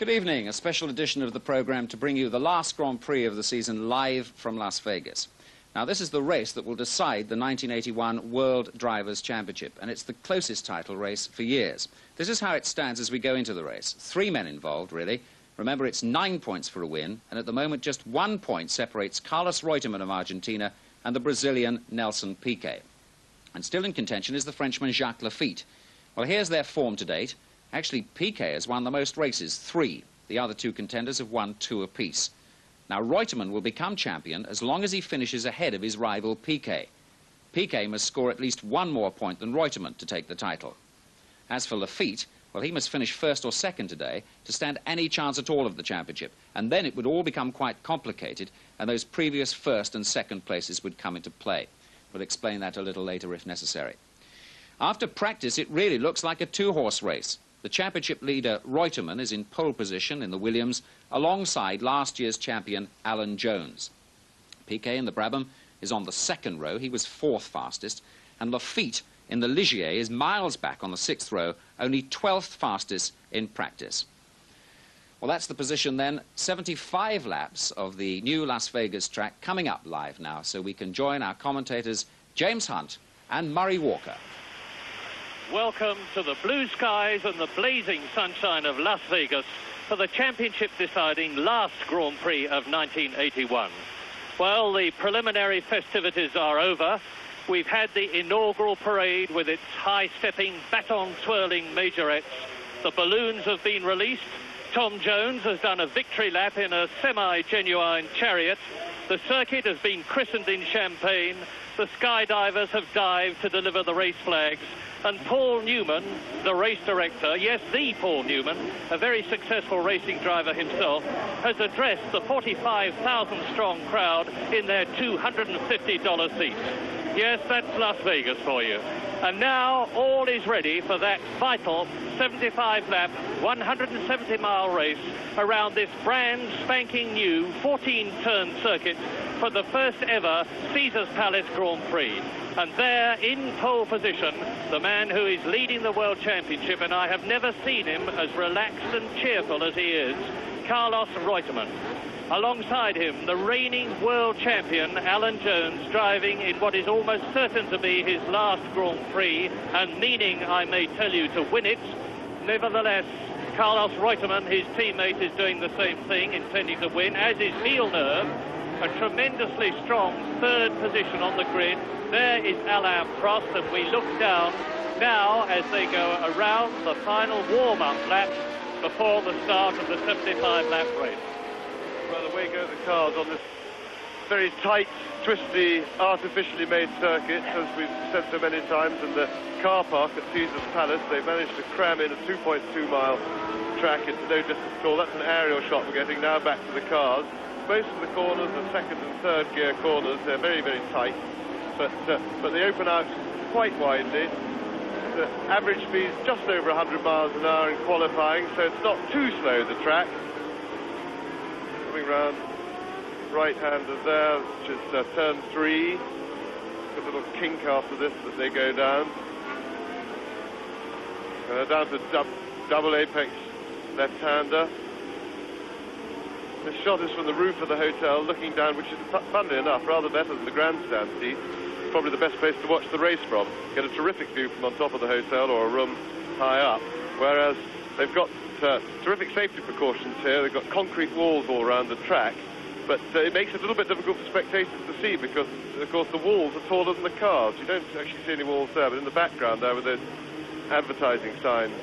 Good evening, a special edition of the programme to bring you the last Grand Prix of the season live from Las Vegas. Now, this is the race that will decide the 1981 World Drivers' Championship, and it's the closest title race for years. This is how it stands as we go into the race. 3 men involved, really. Remember, it's 9 points for a win, and at the moment just 1 point separates Carlos Reutemann of Argentina and the Brazilian Nelson Piquet. And still in contention is the Frenchman Jacques Lafitte. Well, here's their form to date. Actually, Piquet has won the most races, 3. The other 2 contenders have won 2 apiece. Now, Reutemann will become champion as long as he finishes ahead of his rival Piquet. Piquet must score at least 1 more point than Reutemann to take the title. As for Lafitte, well, he must finish first or second today to stand any chance at all of the championship. And then it would all become quite complicated, and those previous first and second places would come into play. We'll explain that a little later if necessary. After practice, it really looks like a 2-horse race. The championship leader, Reutemann, is in pole position in the Williams alongside last year's champion, Alan Jones. Piquet in the Brabham is on the 2nd row. He was 4th fastest. And Lafitte in the Ligier is miles back on the 6th row, only 12th fastest in practice. Well, that's the position then. 75 laps of the new Las Vegas track coming up live now, so we can join our commentators James Hunt and Murray Walker. Welcome to the blue skies and the blazing sunshine of Las Vegas for the championship-deciding last Grand Prix of 1981. Well, the preliminary festivities are over. We've had the inaugural parade with its high-stepping, baton-twirling majorettes. The balloons have been released. Tom Jones has done a victory lap in a semi-genuine chariot. The circuit has been christened in champagne. The skydivers have dived to deliver the race flags. And Paul Newman, the race director, yes, the Paul Newman, a very successful racing driver himself, has addressed the 45,000-strong crowd in their $250 seats. Yes, that's Las Vegas for you. And now all is ready for that vital 75-lap, 170-mile race around this brand spanking new 14-turn circuit for the first ever Caesars Palace Grand Prix. And there, in pole position, the man who is leading the World Championship, and I have never seen him as relaxed and cheerful as he is, Carlos Reutemann. Alongside him, the reigning world champion, Alan Jones, driving in what is almost certain to be his last Grand Prix, and meaning, I may tell you, to win it. Nevertheless, Carlos Reutemann, his teammate, is doing the same thing, intending to win, as is Villeneuve. A tremendously strong 3rd position on the grid. There is Alain Prost, and we look down now as they go around the final warm-up lap before the start of the 75-lap race. Well, away go the cars on this very tight, twisty, artificially made circuit, as we've said so many times, in the car park at Caesars Palace. They've managed to cram in a 2.2-mile track into no distance at all. That's an aerial shot we're getting now back to the cars. Most of the corners are 2nd and 3rd gear corners. They're very, very tight, but they open out quite widely. The average speed is just over 100 miles an hour in qualifying, so it's not too slow, the track. Coming round right-hander there, which is turn 3. A little kink after this that they go down. Down to double apex left-hander. This shot is from the roof of the hotel, looking down, which is, funnily enough, rather better than the grandstand seat. It's probably the best place to watch the race from. Get a terrific view from on top of the hotel or a room high up. Whereas they've got terrific safety precautions here. They've got concrete walls all around the track. But it makes it a little bit difficult for spectators to see because, of course, the walls are taller than the cars. You don't actually see any walls there, but in the background there with those advertising signs.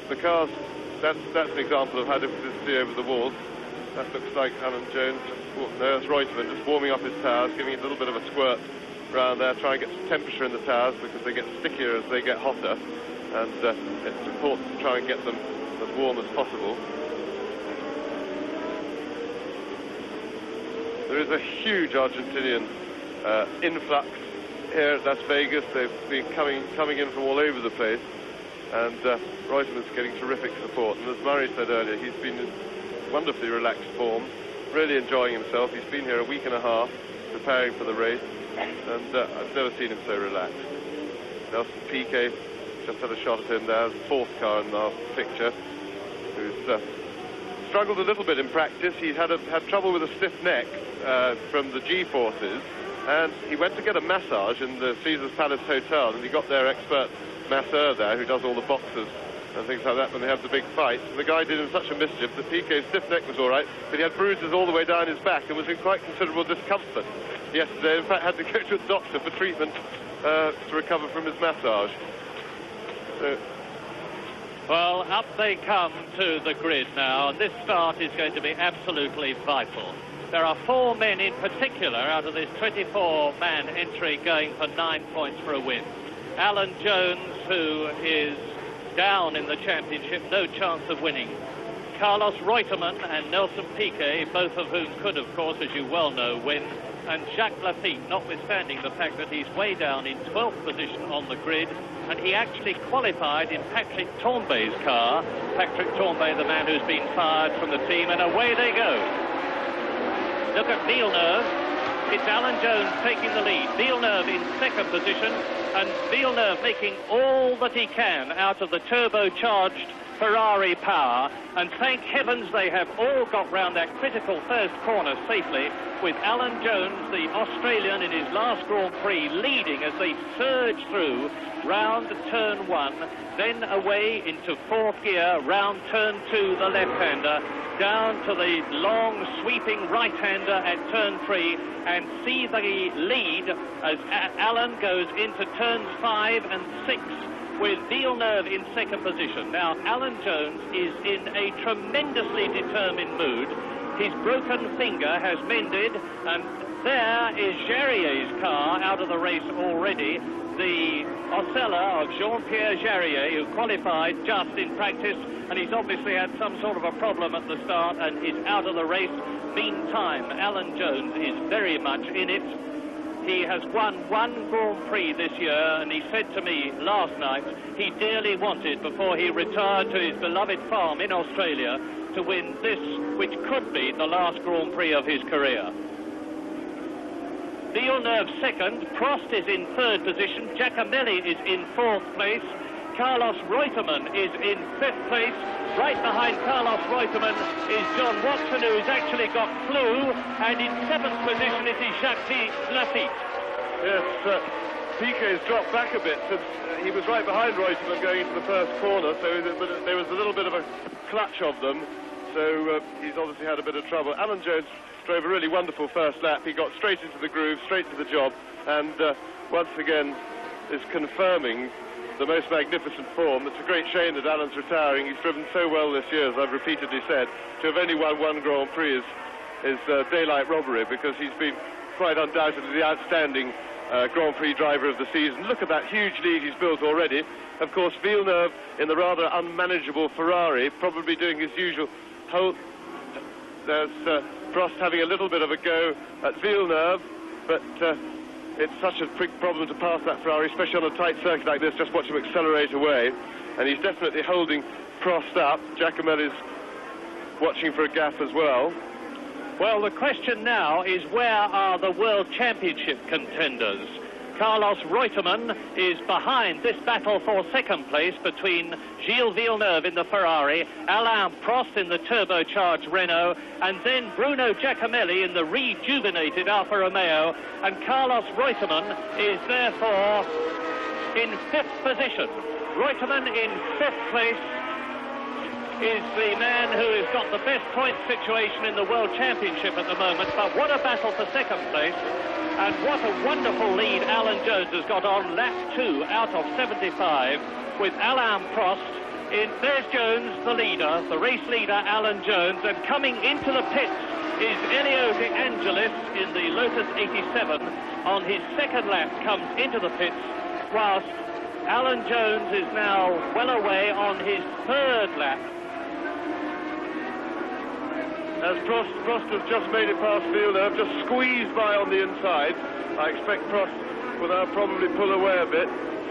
The cars, that's an example of how difficult it is to see over the walls. That looks like Alan Jones, no, that's Reutemann, just warming up his tires, giving it a little bit of a squirt around there, trying to get some temperature in the tires because they get stickier as they get hotter, and it's important to try and get them as warm as possible. There is a huge Argentinian influx here at Las Vegas. They've been coming in from all over the place, and Reutemann's getting terrific support. And as Murray said earlier, he's been in wonderfully relaxed form, really enjoying himself. He's been here a week and a half preparing for the race, and I've never seen him so relaxed. Nelson Piquet, just had a shot at him there, 4th car in our picture. who's struggled a little bit in practice. He had trouble with a stiff neck from the G-forces, and he went to get a massage in the Caesar's Palace Hotel, and he got their expert masseur there who does all the boxers and things like that when they have the big fights. And the guy did him such a mischief that Piquet's stiff neck was all right, but he had bruises all the way down his back and was in quite considerable discomfort yesterday. In fact, had to go to a doctor for treatment to recover from his massage. So, well, up they come to the grid now, and this start is going to be absolutely vital. There are 4 men in particular out of this 24-man entry going for 9 points for a win. Alan Jones, who is down in the championship, no chance of winning. Carlos Reutemann and Nelson Piquet, both of whom could, of course, as you well know, win. And Jacques Lafitte, notwithstanding the fact that he's way down in 12th position on the grid, and he actually qualified in Patrick Tournbay's car. Patrick Tournbay, the man who's been fired from the team, and away they go. Look at Villeneuve. It's Alan Jones taking the lead. Villeneuve in 2nd position, and Villeneuve making all that he can out of the turbocharged Ferrari power, and thank heavens they have all got round that critical first corner safely, with Alan Jones, the Australian, in his last Grand Prix, leading as they surge through round turn 1, then away into 4th gear, round turn 2, the left-hander, down to the long sweeping right-hander at turn 3, and see the lead as Alan goes into turns 5 and 6, with Villeneuve in 2nd position. Now, Alan Jones is in a tremendously determined mood. His broken finger has mended, and there is Jarrier's car out of the race already. The Ocella of Jean-Pierre Jarrier, who qualified just in practice, and he's obviously had some sort of a problem at the start and is out of the race. Meantime, Alan Jones is very much in it. He has won 1 Grand Prix this year, and he said to me last night he dearly wanted, before he retired to his beloved farm in Australia, to win this, which could be the last Grand Prix of his career. Villeneuve 2nd, Prost is in 3rd position, Giacomelli is in 4th place, Carlos Reutemann is in 5th place. Right behind Carlos Reutemann is John Watson, who's actually got flu, and in 7th position it is Jacques Lafitte. Yes, Piquet's dropped back a bit since he was right behind Reutemann going into the first corner, so there was a little bit of a clutch of them, so he's obviously had a bit of trouble. Alan Jones drove a really wonderful first lap. He got straight into the groove, straight to the job, and once again is confirming the most magnificent form. It's a great shame that Alan's retiring. He's driven so well this year, as I've repeatedly said. To have only won 1 Grand Prix is daylight robbery, because he's been quite undoubtedly the outstanding Grand Prix driver of the season. Look at that huge lead he's built already. Of course, Villeneuve in the rather unmanageable Ferrari, probably doing his usual hold. There's Prost having a little bit of a go at Villeneuve, but it's such a big problem to pass that Ferrari, especially on a tight circuit like this. Just watch him accelerate away, and he's definitely holding Prost up. Giacomelli's watching for a gap as well. Well, the question now is, where are the World Championship contenders? Carlos Reutemann is behind this battle for 2nd place between Gilles Villeneuve in the Ferrari, Alain Prost in the turbocharged Renault, and then Bruno Giacomelli in the rejuvenated Alfa Romeo, and Carlos Reutemann is therefore in 5th position. Reutemann in 5th place is the man who has got the best point situation in the World Championship at the moment, but what a battle for 2nd place. And what a wonderful lead Alan Jones has got on lap 2 out of 75 with Alain Prost. There's Jones, the leader, the race leader, Alan Jones, and coming into the pits is Elio De Angelis in the Lotus 87. On his 2nd lap comes into the pits, whilst Alan Jones is now well away on his 3rd lap. As Prost has just made it past Villeneuve, just squeezed by on the inside. I expect Prost will now probably pull away a bit.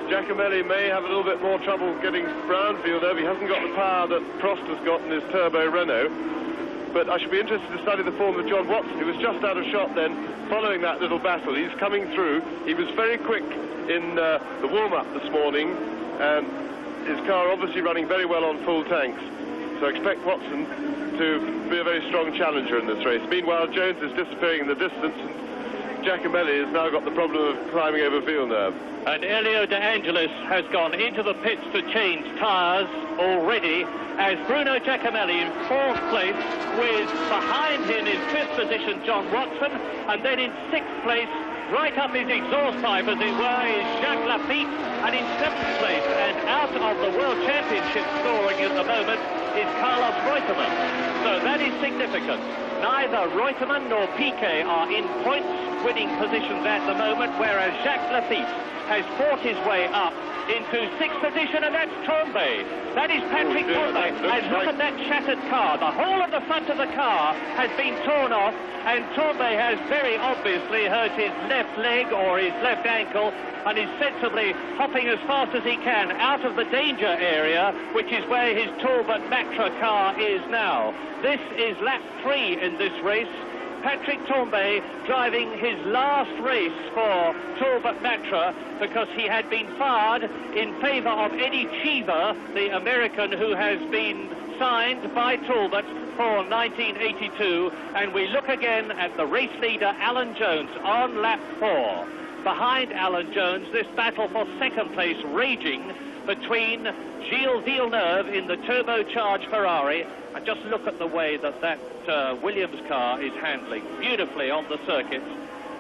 Giacomelli may have a little bit more trouble getting round Villeneuve. He hasn't got the power that Prost has got in his turbo Renault. But I should be interested to study the form of John Watson, who was just out of shot then, following that little battle. He's coming through. He was very quick in the warm-up this morning, and his car obviously running very well on full tanks. So expect Watson to be a very strong challenger in this race. Meanwhile, Jones is disappearing in the distance. Giacomelli has now got the problem of climbing over Villeneuve. And Elio De Angelis has gone into the pits to change tyres already, as Bruno Giacomelli in 4th place, with behind him in 5th position John Watson, and then in 6th place, right up his exhaust pipe as it were, is Jacques Lafitte, and in 7th place, and out of the World Championship scoring at the moment, is Carlos Reutemann. So that is significant. Neither Reutemann nor Piquet are in points-winning positions at the moment, whereas Jacques Lafitte has fought his way up into 6th position, and that's Tombay. That is Patrick Tombay. And look at that shattered car. The whole of the front of the car has been torn off, and Tombay has very obviously hurt his left leg or his left ankle, and is sensibly hopping as fast as he can out of the danger area, which is where his Talbot Matra car is now. This is lap 3 in this race. Patrick Tombay driving his last race for Talbot Matra because he had been fired in favour of Eddie Cheever, the American who has been signed by Talbot for 1982. And we look again at the race leader, Alan Jones, on lap 4. Behind Alan Jones, this battle for 2nd place raging between Gilles Villeneuve in the turbocharged Ferrari. And just look at the way that Williams car is handling beautifully on the circuit.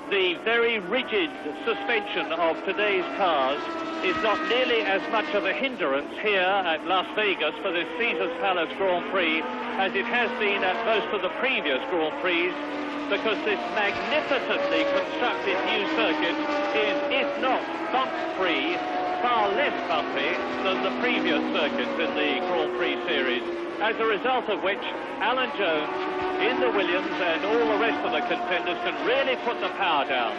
The very rigid suspension of today's cars is not nearly as much of a hindrance here at Las Vegas for this Caesars Palace Grand Prix as it has been at most of the previous Grand Prix, because this magnificently constructed new circuit is, if not bump-free, far less bumpy than the previous circuits in the Grand Prix series, as a result of which Alan Jones in the Williams and all the rest of the contenders can really put the power down.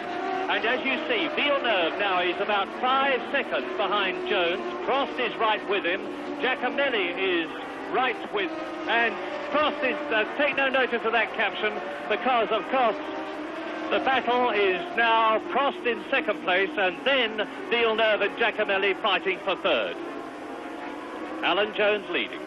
And as you see, Villeneuve now is about 5 seconds behind Jones. Prost is right with him. Giacomelli is right with, and Prost is, take no notice of that caption, because of course the battle is now Prost in 2nd place, and then Villeneuve and Giacomelli fighting for 3rd. Alan Jones leading.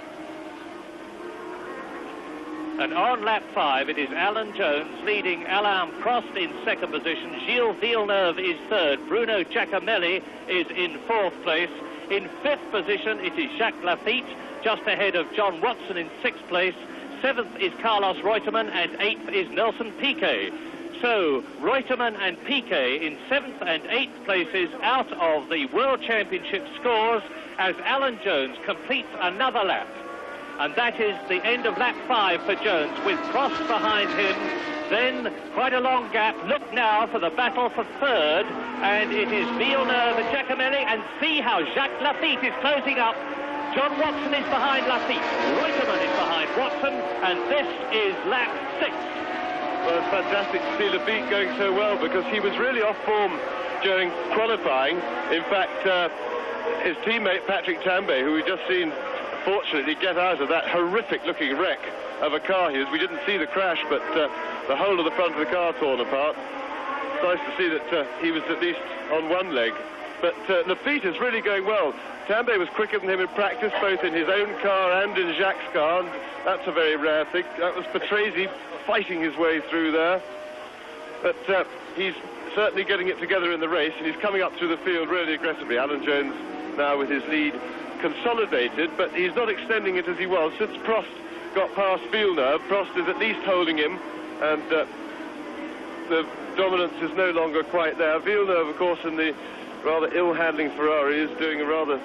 And on lap 5, it is Alan Jones leading Alain Prost in 2nd position. Gilles Villeneuve is 3rd. Bruno Giacomelli is in 4th place. In 5th position, it is Jacques Lafitte, just ahead of John Watson in 6th place. 7th is Carlos Reutemann, and 8th is Nelson Piquet. So, Reutemann and Piquet in 7th and 8th places out of the World Championship scores as Alan Jones completes another lap. And that is the end of lap 5 for Jones, with Prost behind him. Then quite a long gap. Look now for the battle for 3rd, and it is Villeneuve and Giacomelli, and see how Jacques Lafitte is closing up. John Watson is behind Lafitte, Reutemann is behind Watson, and this is lap 6. Well, it's fantastic to see Lafitte going so well, because he was really off form during qualifying. In fact, his teammate Patrick Tambay, who we've just seen fortunately get out of that horrific-looking wreck of a car we didn't see the crash, but the whole of the front of the car torn apart. It's nice to see that he was at least on one leg. But Lafitte is really going well. Tambay was quicker than him in practice, both in his own car and in Jacques' car, and that's a very rare thing. That was Patrese fighting his way through there. But he's certainly getting it together in the race, and he's coming up through the field really aggressively. Alan Jones now with his lead consolidated, but he's not extending it as he was. Since Prost got past Villeneuve, Prost is at least holding him, and the dominance is no longer quite there. Villeneuve, of course, in the rather ill-handling Ferrari, is doing a rather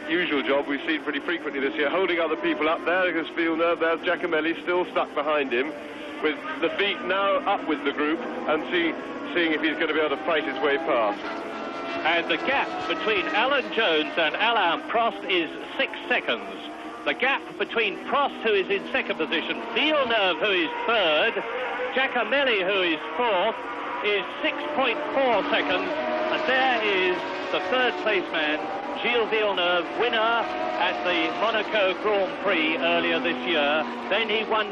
usual job we've seen pretty frequently this year, holding other people up. There goes Villeneuve, there's Giacomelli still stuck behind him, with Lafitte now up with the group, and seeing if he's going to be able to fight his way past. And the gap between Alan Jones and Alain Prost is 6 seconds. The gap between Prost, who is in 2nd position, Villeneuve, who is 3rd, Giacomelli, who is 4th, is 6.4 seconds. And there is the 3rd place man, Gilles Villeneuve, winner at the Monaco Grand Prix earlier this year. Then he won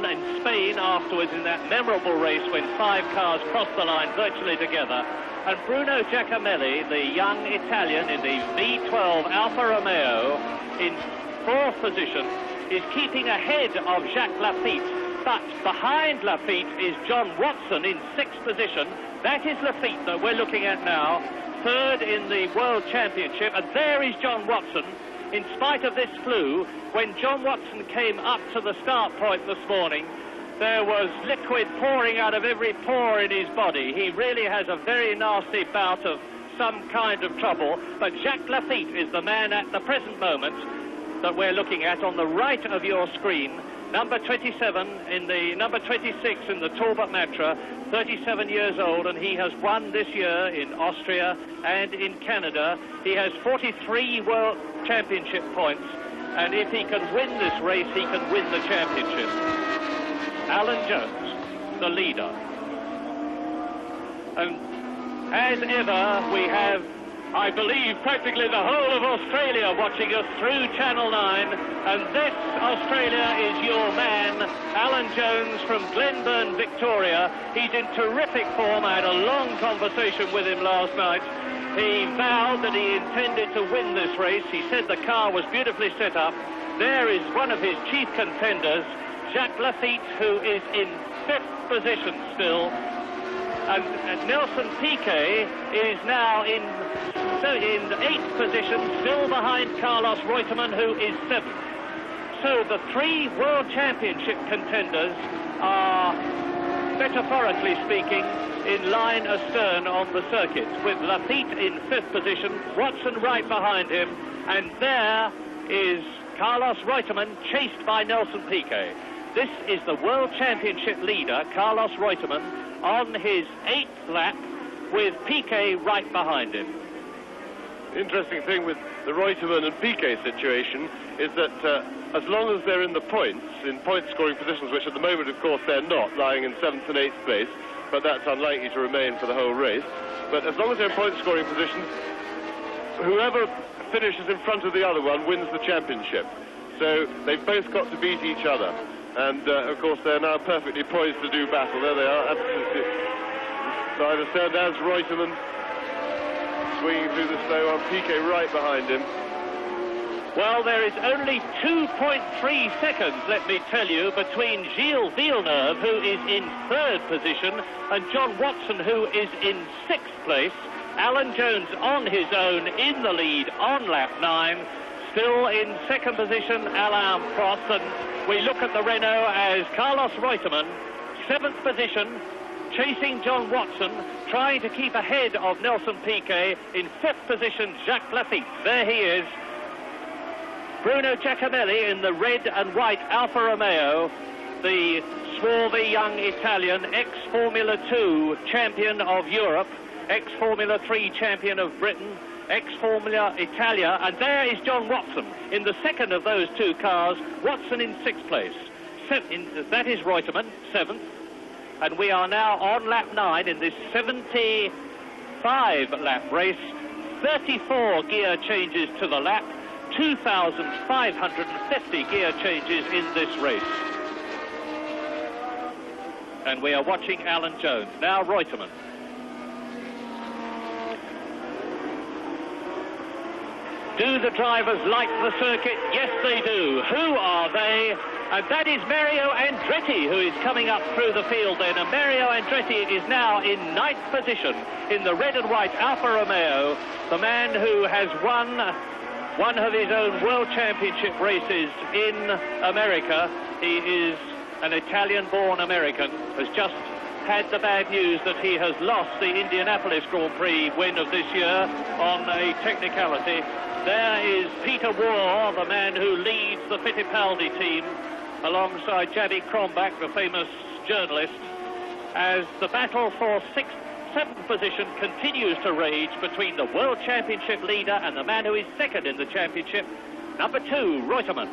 in Spain afterwards in that memorable race when 5 cars crossed the line virtually together. And Bruno Giacomelli, the young Italian in the V12 Alfa Romeo, in fourth position, is keeping ahead of Jacques Lafitte. But behind Lafitte is John Watson in sixth position. That is Lafitte that we're looking at now, third in the World Championship. And there is John Watson. In spite of this flu, when John Watson came up to the start point this morning, there was liquid pouring out of every pore in his body. He really has a very nasty bout of some kind of trouble. But Jacques Lafitte is the man at the present moment that we're looking at on the right of your screen. Number 27 in the number 26 in the Talbot Matra, 37 years old, and he has won this year in Austria and in Canada. He has 43 World Championship points, and if he can win this race, he can win the championship. Alan Jones, the leader. And as ever, we have, I believe, practically the whole of Australia watching us through Channel 9. And this, Australia, is your man, Alan Jones from Glenburn, Victoria. He's in terrific form. I had a long conversation with him last night. He vowed that he intended to win this race. He said the car was beautifully set up. There is one of his chief contenders, Jacques Lafitte, who is in fifth position still. And Nelson Piquet is now in eighth position, still behind Carlos Reutemann, who is seventh. So the three World Championship contenders are, metaphorically speaking, in line astern on the circuit, with Lafitte in fifth position, Watson right behind him, and there is Carlos Reutemann, chased by Nelson Piquet. This is the World Championship leader, Carlos Reutemann, on his eighth lap, with Piquet right behind him. The interesting thing with the Reutemann and Piquet situation is that as long as they're in the points, in point-scoring positions, which at the moment, of course, they're not, lying in 7th and 8th place, but that's unlikely to remain for the whole race. But as long as they're in point-scoring positions, whoever finishes in front of the other one wins the championship. So they've both got to beat each other. And, of course, they're now perfectly poised to do battle. There they are, absolutely. So I understand as Reutemann swinging through the snow on, Piquet right behind him. Well, there is only 2.3 seconds, let me tell you, between Gilles Villeneuve, who is in third position, and John Watson, who is in sixth place. Alan Jones on his own in the lead on lap 9. Still in second position, Alain Prost, and we look at the Renault as Carlos Reutemann, seventh position, chasing John Watson, trying to keep ahead of Nelson Piquet. In fifth position, Jacques Lafitte. There he is. Bruno Giacomelli in the red and white Alfa Romeo, the swarthy young Italian, ex-Formula 2 champion of Europe, ex-Formula 3 champion of Britain, ex-Formula Italia, and there is John Watson in the second of those two cars. Watson in sixth place. That is Reutemann, seventh. And we are now on lap 9 in this 75-lap race. 34 gear changes to the lap. 2,550 gear changes in this race. And we are watching Alan Jones. Now Reutemann. Do the drivers like the circuit? Yes, they do. Who are they? And that is Mario Andretti, who is coming up through the field then. And Mario Andretti is now in ninth position in the red and white Alfa Romeo, the man who has won one of his own World Championship races in America. He is an Italian-born American, has just had the bad news that he has lost the Indianapolis Grand Prix win of this year on a technicality. There is Peter Waugh, the man who leads the Fittipaldi team, alongside Jabby Cronbach, the famous journalist, as the battle for seventh position continues to rage between the World Championship leader and the man who is second in the championship. Number 2, Reutemann.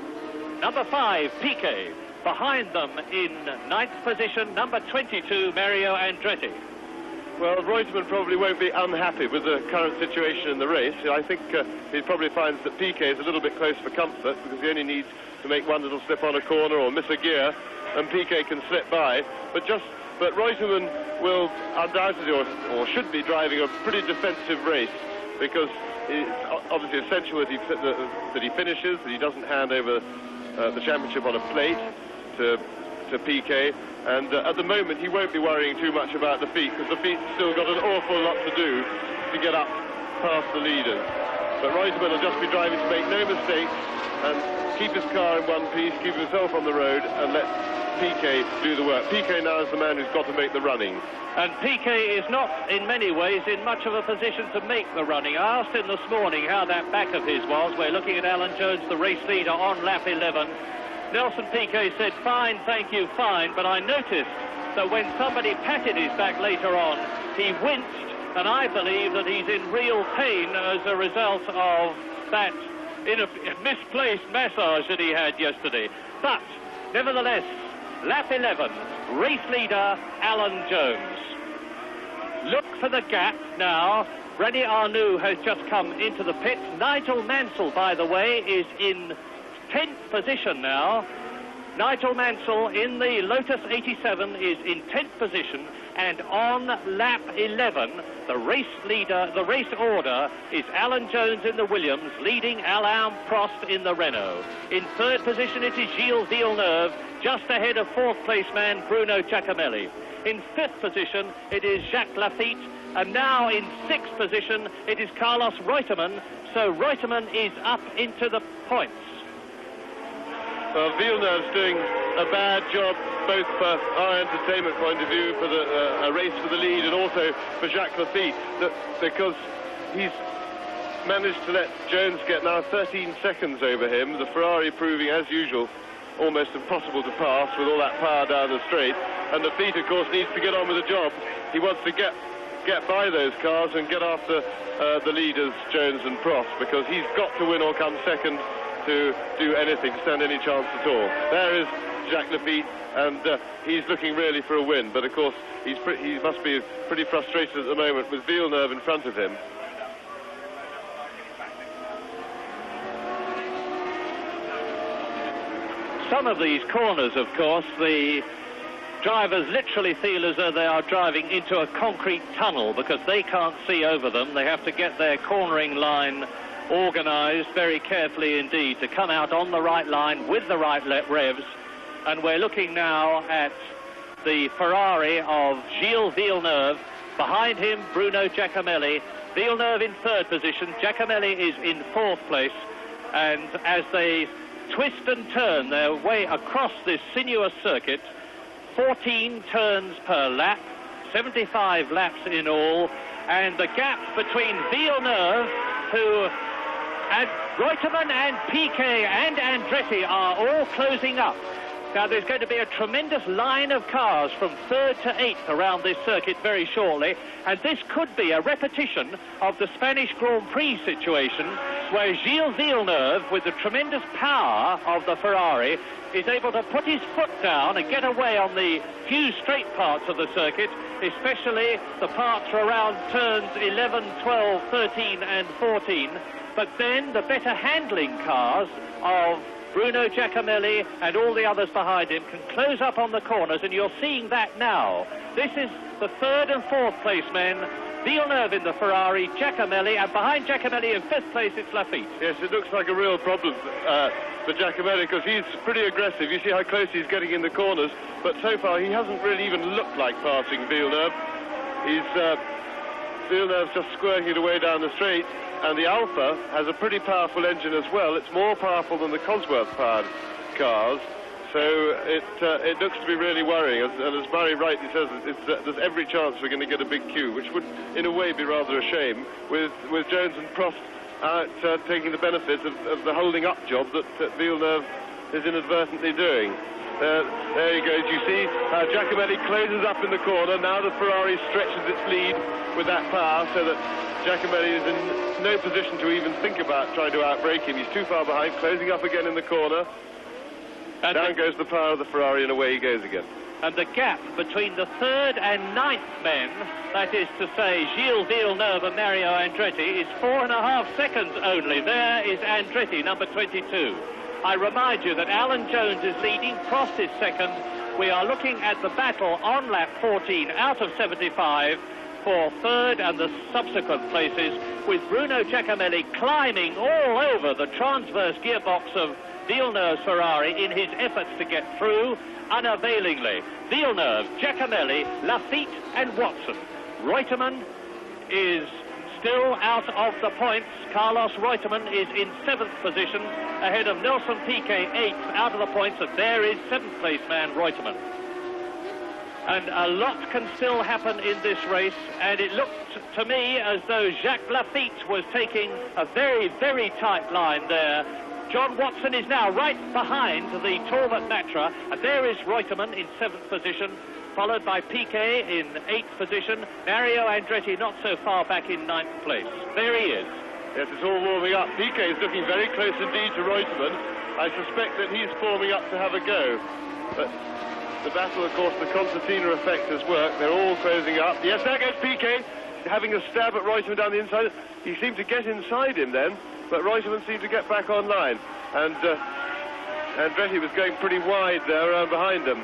Number 5, Piquet. Behind them in ninth position, number 22, Mario Andretti. Well, Reutemann probably won't be unhappy with the current situation in the race. I think he probably finds that Piquet is a little bit close for comfort, because he only needs to make one little slip on a corner or miss a gear, and Piquet can slip by. But Reutemann will undoubtedly, or should be, driving a pretty defensive race. because it's obviously essential that he finishes, that he doesn't hand over the championship on a plate to PK. And at the moment, he won't be worrying too much about defeat, because defeat's still got an awful lot to do to get up past the leaders. But Reutemann will just be driving to make no mistakes and keep his car in one piece, keep himself on the road, and let PK do the work. PK now is the man who's got to make the running. And PK is not, in many ways, in much of a position to make the running. I asked him this morning how that back of his was. We're looking at Alan Jones, the race leader, on lap 11. Nelson Piquet said, fine, thank you, fine, but I noticed that when somebody patted his back later on, he winced, and I believe that he's in real pain as a result of that misplaced massage that he had yesterday. But, nevertheless, lap 11, race leader Alan Jones. Look for the gap now. René Arnoux has just come into the pits. Nigel Mansell, by the way, is in 10th position now. Nigel Mansell in the Lotus 87 is in 10th position, and on lap 11, the race leader, the race order is Alan Jones in the Williams, leading Alain Prost in the Renault. In 3rd position, it is Gilles Villeneuve, just ahead of 4th place man Bruno Giacomelli. In 5th position, it is Jacques Lafitte, and now in 6th position, it is Carlos Reutemann. So Reutemann is up into the points. Villeneuve's doing a bad job, both for our entertainment point of view, for a race for the lead, and also for Jacques Lafitte, because he's managed to let Jones get now 13 seconds over him. The Ferrari proving, as usual, almost impossible to pass with all that power down the straight. And Lafitte, of course, needs to get on with the job. He wants to get by those cars and get after the leaders, Jones and Prost, because he's got to win or come second to do anything, stand any chance at all. There is Jacques Lafitte, and he's looking really for a win, but of course he must be pretty frustrated at the moment with Villeneuve in front of him. Some of these corners, of course, the drivers literally feel as though they are driving into a concrete tunnel because they can't see over them. They have to get their cornering line organised very carefully indeed to come out on the right line with the right revs. And we're looking now at the Ferrari of Gilles Villeneuve. Behind him, Bruno Giacomelli. Villeneuve in 3rd position. Giacomelli is in 4th place. And as they twist and turn their way across this sinuous circuit, 14 turns per lap, 75 laps in all, and the gap between Villeneuve, and Reutemann and Piquet and Andretti are all closing up. Now, there's going to be a tremendous line of cars from 3rd to 8th around this circuit very shortly, and this could be a repetition of the Spanish Grand Prix situation, where Gilles Villeneuve, with the tremendous power of the Ferrari, is able to put his foot down and get away on the few straight parts of the circuit, especially the parts around turns 11, 12, 13 and 14. But then the better handling cars of Bruno Giacomelli and all the others behind him can close up on the corners, and you're seeing that now. This is the 3rd and 4th place men, Villeneuve in the Ferrari, Giacomelli, and behind Giacomelli in 5th place it's Lafitte. Yes, it looks like a real problem for Giacomelli, because he's pretty aggressive. You see how close he's getting in the corners, but so far he hasn't really even looked like passing Villeneuve. Villeneuve's just squirting it away down the straight. And the Alfa has a pretty powerful engine as well. It's more powerful than the Cosworth-powered cars, so it looks to be really worrying. And as Murray rightly says, there's every chance we're going to get a big queue, which would, in a way, be rather a shame, with Jones and Prost out taking the benefit of the holding-up job that Villeneuve is inadvertently doing. There he goes. You see how Giacomelli closes up in the corner. Now the Ferrari stretches its lead with that power, so that Giacomelli is in no position to even think about trying to outbrake him. He's too far behind, closing up again in the corner. And down goes the power of the Ferrari, and away he goes again. And the gap between the 3rd and 9th men, that is to say Gilles Villeneuve and Mario Andretti, is 4.5 seconds only. There is Andretti, number 22. I remind you that Alan Jones is leading, Prost is second. We are looking at the battle on lap 14 out of 75 for third and the subsequent places, with Bruno Giacomelli climbing all over the transverse gearbox of Villeneuve's Ferrari in his efforts to get through, unavailingly. Villeneuve, Giacomelli, Lafitte and Watson. Reutemann is still out of the points. Carlos Reutemann is in 7th position, ahead of Nelson Piquet, 8th, out of the points, and there is 7th place man Reutemann. And a lot can still happen in this race, and it looked to me as though Jacques Lafitte was taking a very, very tight line there. John Watson is now right behind the Talbot Matra, and there is Reutemann in 7th position, followed by Piquet in 8th position. Mario Andretti not so far back in 9th place. There he is. Yes, it's all warming up. Piquet is looking very close indeed to Reutemann. I suspect that he's forming up to have a go. But the battle, of course, the concertina effect has worked. They're all closing up. Yes, there goes Piquet, having a stab at Reutemann down the inside. He seemed to get inside him then, but Reutemann seemed to get back online. And Andretti was going pretty wide there around behind him.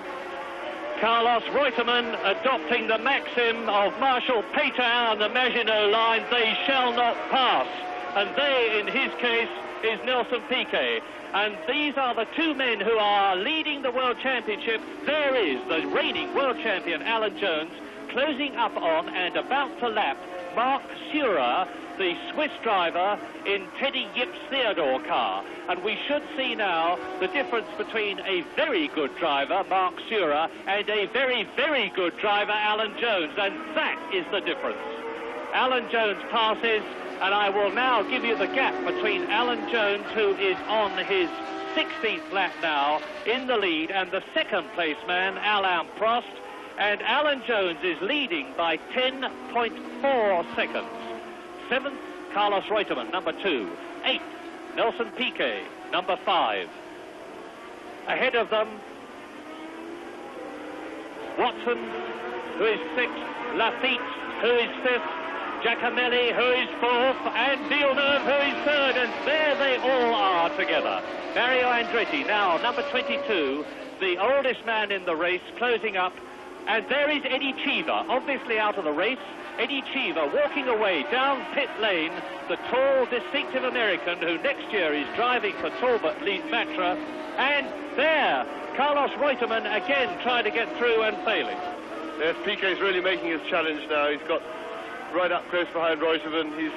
Carlos Reutemann adopting the maxim of Marshal Pétain on the Maginot Line, they shall not pass. And they, in his case, is Nelson Piquet. And these are the two men who are leading the World Championship. There is the reigning World Champion, Alan Jones, closing up on and about to lap Marc Surer, the Swiss driver in Teddy Yip's Theodore car. And we should see now the difference between a very good driver, Marc Surer, and a very, very good driver, Alan Jones. And that is the difference. Alan Jones passes, and I will now give you the gap between Alan Jones, who is on his 16th lap now, in the lead, and the second place man, Alain Prost. And Alan Jones is leading by 10.4 seconds. 7th, Carlos Reutemann, number 2. 8th, Nelson Piquet, number 5. Ahead of them, Watson, who is 6th, Lafitte, who is 5th, Giacomelli, who is 4th, and Villeneuve, who is 3rd, and there they all are together. Mario Andretti, now number 22, the oldest man in the race, closing up, and there is Eddie Cheever, obviously out of the race. Eddie Cheever walking away down pit lane, the tall, distinctive American who next year is driving for Talbot Lead Matra, and there, Carlos Reutemann again trying to get through and failing. Yes, Piquet's really making his challenge now. He's got right up close behind Reutemann. He's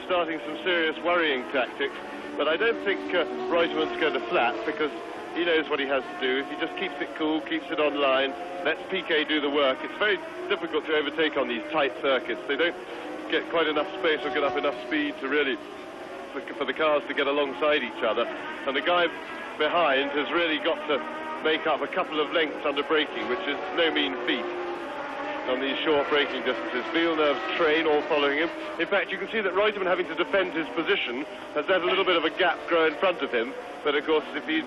starting some serious worrying tactics, but I don't think Reutemann's going to flat, because he knows what he has to do. He just keeps it cool, keeps it on line, lets Piquet do the work. It's very difficult to overtake on these tight circuits. They don't get quite enough space or get up enough speed to really, for the cars to get alongside each other. And the guy behind has really got to make up a couple of lengths under braking, which is no mean feat on these short braking distances. Villeneuve's train all following him. In fact, you can see that Reutemann, having to defend his position, has let a little bit of a gap grow in front of him. But of course, if he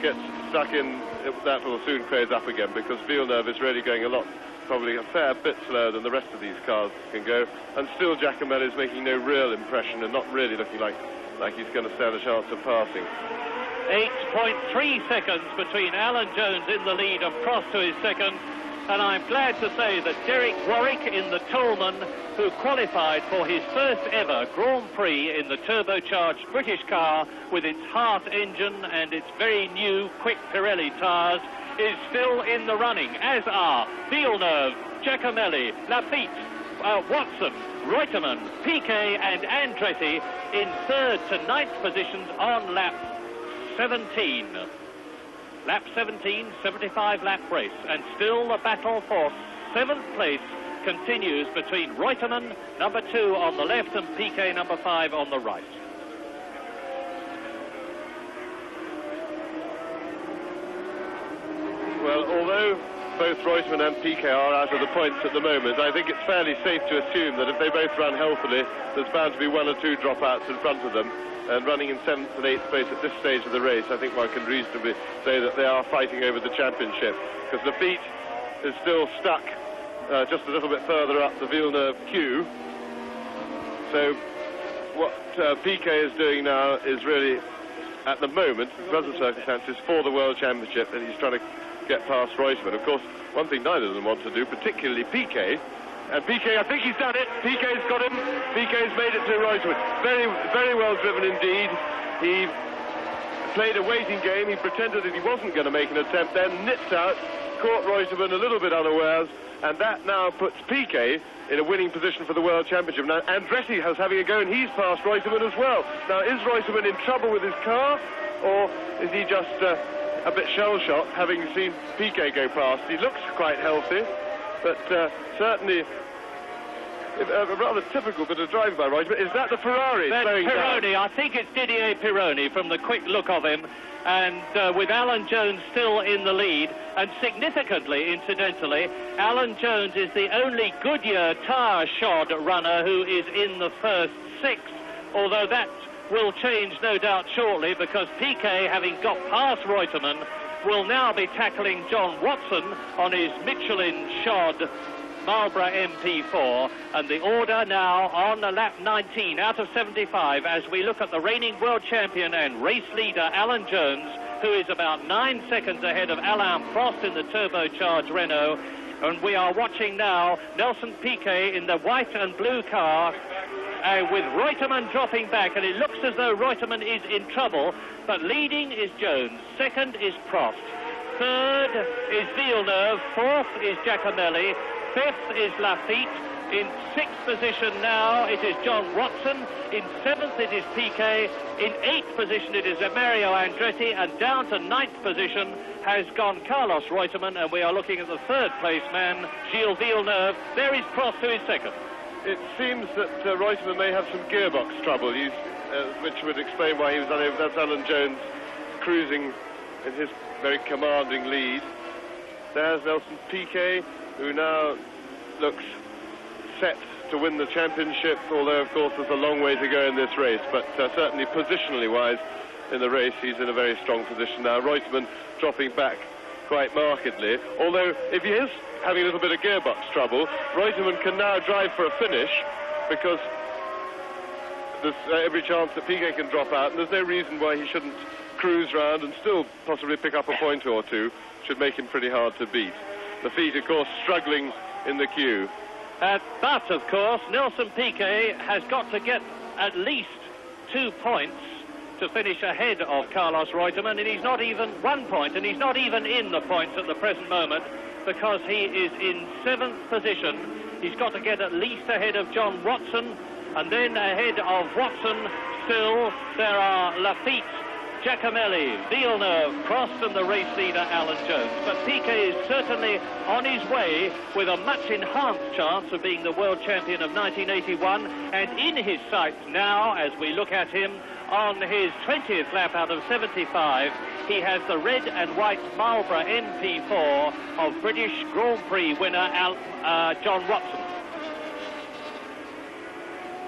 gets stuck in, that will soon close up again, because Villeneuve is really going a lot, probably a fair bit slower than the rest of these cars can go. And still Giacomelli is making no real impression and not really looking like he's going to stand a chance of passing. 8.3 seconds between Alan Jones in the lead and Prost to his second. And I'm glad to say that Derek Warwick in the Toleman, who qualified for his first ever Grand Prix in the turbocharged British car with its Hart engine and its very new quick Pirelli tyres, is still in the running, as are Villeneuve, Giacomelli, Lafitte, Watson, Reutemann, Piquet and Andretti in 3rd to 9th positions on lap 17. Lap 17, 75-lap race, and still the battle for 7th place continues between Reutemann, number 2 on the left, and Piquet, number 5 on the right. Well, although both Reutemann and Piquet are out of the points at the moment, I think it's fairly safe to assume that if they both run healthily, there's bound to be 1 or 2 dropouts in front of them. And running in 7th and 8th place at this stage of the race, I think one can reasonably say that they are fighting over the championship, because Lafitte is still stuck just a little bit further up the Villeneuve queue. So what Piquet is doing now is really, at the moment, in present circumstances, for the World Championship, and he's trying to get past Reutemann. Of course, one thing neither of them want to do, particularly Piquet, And Piquet, I think he's done it. Piquet's got him. Piquet's made it to Reutemann. Very, very well driven indeed. He played a waiting game. He pretended that he wasn't going to make an attempt, then nipped out, caught Reutemann a little bit unawares, and that now puts Piquet in a winning position for the World Championship. Now, Andretti is having a go, and he's passed Reutemann as well. Now, is Reutemann in trouble with his car, or is he just a bit shell-shocked, having seen Piquet go past? He looks quite healthy, but certainly a rather typical bit of driving by Reutemann. Is that the Ferrari? That's Pironi. I think it's Didier Pironi from the quick look of him, and with Alan Jones still in the lead. And significantly, incidentally, Alan Jones is the only Goodyear tyre-shod runner who is in the first 6, although that will change no doubt shortly, because Piquet, having got past Reutemann, will now be tackling John Watson on his Michelin-shod Marlboro MP4, and the order now on lap 19 out of 75 as we look at the reigning world champion and race leader Alan Jones, who is about 9 seconds ahead of Alain Prost in the turbocharged Renault. And we are watching now Nelson Piquet in the white and blue car, with Reutemann dropping back, and it looks as though Reutemann is in trouble, but leading is Jones, second is Prost, third is Villeneuve, fourth is Giacomelli, fifth is Lafitte, in 6th position now it is John Watson, in 7th it is Piquet, in 8th position it is Mario Andretti, and down to 9th position has gone Carlos Reutemann, and we are looking at the 3rd place man, Gilles Villeneuve. There is Prost, who is second. It seems that Reutemann may have some gearbox trouble, which would explain why he was unable. That's Alan Jones cruising in his very commanding lead. There's Nelson Piquet, who now looks set to win the championship, although, of course, there's a long way to go in this race. But certainly positionally-wise in the race, he's in a very strong position now. Reutemann dropping back quite markedly, although if he is having a little bit of gearbox trouble, Reutemann can now drive for a finish, because there's every chance that Piquet can drop out, and there's no reason why he shouldn't cruise round and still possibly pick up a point or two. Should make him pretty hard to beat. Lafitte, of course, struggling in the queue. But, of course, Nelson Piquet has got to get at least 2 points to finish ahead of Carlos Reutemann, and he's not even 1 point, and he's not even in the points at the present moment, because he is in 7th position. He's got to get at least ahead of John Watson, and then ahead of Watson still there are Lafitte, Giacomelli, Villeneuve, Prost, and the race leader Alan Jones. But Piquet is certainly on his way with a much enhanced chance of being the world champion of 1981, and in his sights now, as we look at him on his 20th lap out of 75, he has the red and white Marlboro MP4 of British Grand Prix winner John Watson.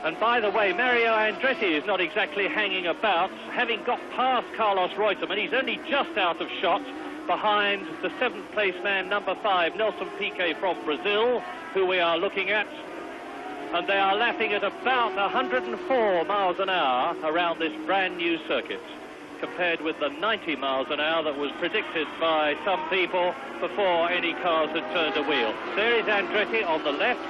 And by the way, Mario Andretti is not exactly hanging about. Having got past Carlos Reutemann, he's only just out of shot behind the 7th place man, number 5, Nelson Piquet from Brazil, who we are looking at. And they are lapping at about 104 miles an hour around this brand new circuit, compared with the 90 miles an hour that was predicted by some people before any cars had turned a wheel. There is Andretti on the left.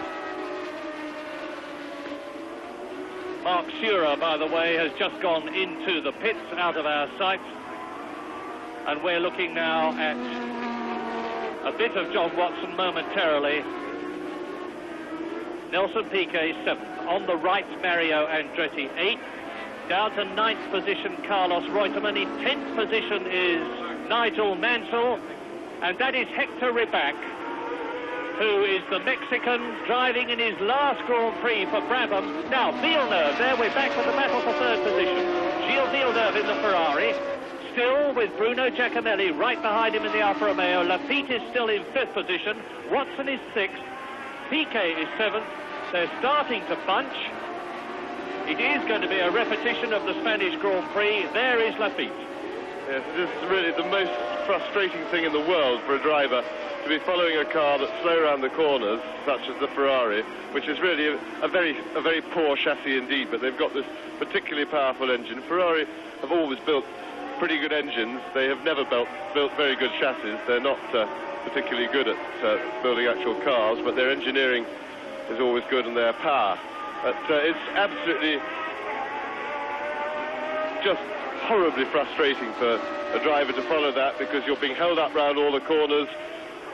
Mark Schurer, by the way, has just gone into the pits out of our sight. And we're looking now at a bit of John Watson momentarily. Nelson Piquet 7th. On the right, Mario Andretti 8th. Down to 9th position, Carlos Reutemann. In 10th position is Nigel Mansell. And that is Hector Ribac, who is the Mexican driving in his last Grand Prix for Brabham. Now, Villeneuve, there we're back with the battle for 3rd position. Gilles Villeneuve in the Ferrari, still with Bruno Giacomelli right behind him in the Alfa Romeo. Lafitte is still in 5th position. Watson is 6th. Piquet is 7th. They're starting to bunch. It is going to be a repetition of the Spanish Grand Prix. There is Lafitte. Yes, this is really the most frustrating thing in the world for a driver, to be following a car that's slow around the corners, such as the Ferrari, which is really a very poor chassis indeed, but they've got this particularly powerful engine. Ferrari have always built pretty good engines. They have never built very good chassis. They're not particularly good at building actual cars, but their engineering is always good and their power. But it's absolutely just horribly frustrating for a driver to follow that, because you're being held up round all the corners.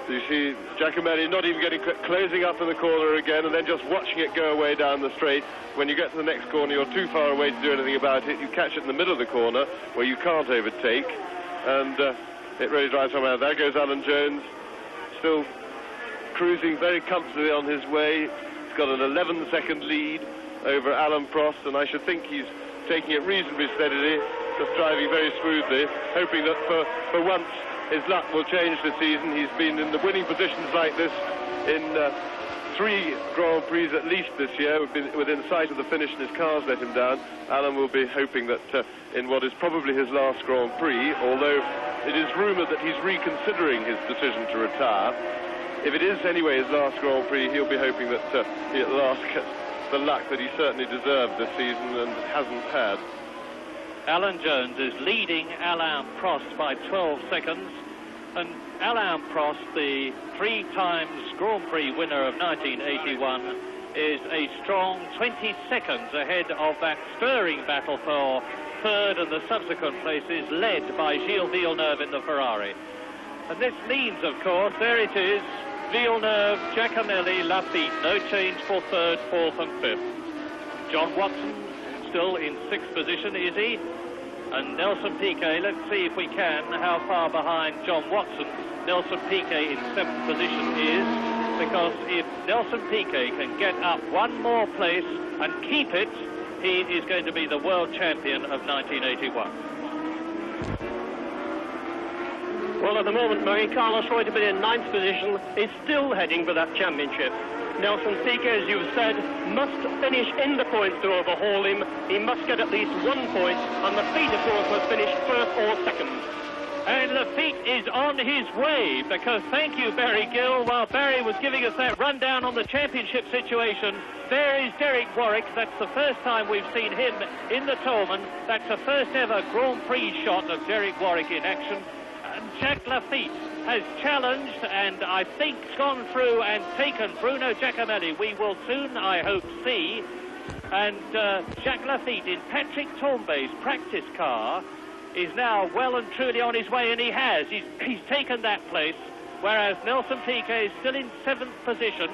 You see Giacomelli not even getting closing up in the corner again, and then just watching it go away down the straight. When you get to the next corner, you're too far away to do anything about it. You catch it in the middle of the corner where you can't overtake, and it really drives home out. There goes Alan Jones, still cruising very comfortably on his way. He's got an 11-second lead over Alan Prost, and I should think he's taking it reasonably steadily, just driving very smoothly, hoping that for once his luck will change this season. He's been in the winning positions like this in 3 Grand Prix at least this year. We've been within sight of the finish and his car's let him down. Alan will be hoping that in what is probably his last Grand Prix, although it is rumoured that he's reconsidering his decision to retire. If it is anyway his last Grand Prix, he'll be hoping that he at last gets the luck that he certainly deserved this season and hasn't had. Alan Jones is leading Alain Prost by 12 seconds, and Alain Prost, the 3 times Grand Prix winner of 1981, is a strong 20 seconds ahead of that stirring battle for third and the subsequent places, led by Gilles Villeneuve in the Ferrari. And this means, of course, there it is, Villeneuve, Giacomelli, Lafitte, no change for third, fourth and fifth. John Watson still in 6th position, is he? And Nelson Piquet, let's see if we can, how far behind John Watson Nelson Piquet in 7th position is, because if Nelson Piquet can get up one more place and keep it, he is going to be the world champion of 1981. Well, at the moment, Murray, Carlos Reutemann in 9th position is still heading for that championship. Nelson Piquet, as you've said, must finish in the points to overhaul him. He must get at least 1 point, and Lafitte, of course, must finish first or second. And Lafitte is on his way, because thank you, Barry Gill. While Barry was giving us that rundown on the championship situation, there is Derek Warwick. That's the first time we've seen him in the Tolman. That's the first ever Grand Prix shot of Derek Warwick in action. And Jacques Lafitte has challenged and I think gone through and taken Bruno Giacomelli. We will soon, I hope, see. And Jacques Lafitte in Patrick Tombé's practice car is now well and truly on his way, and he has. He's taken that place, whereas Nelson Piquet is still in 7th position.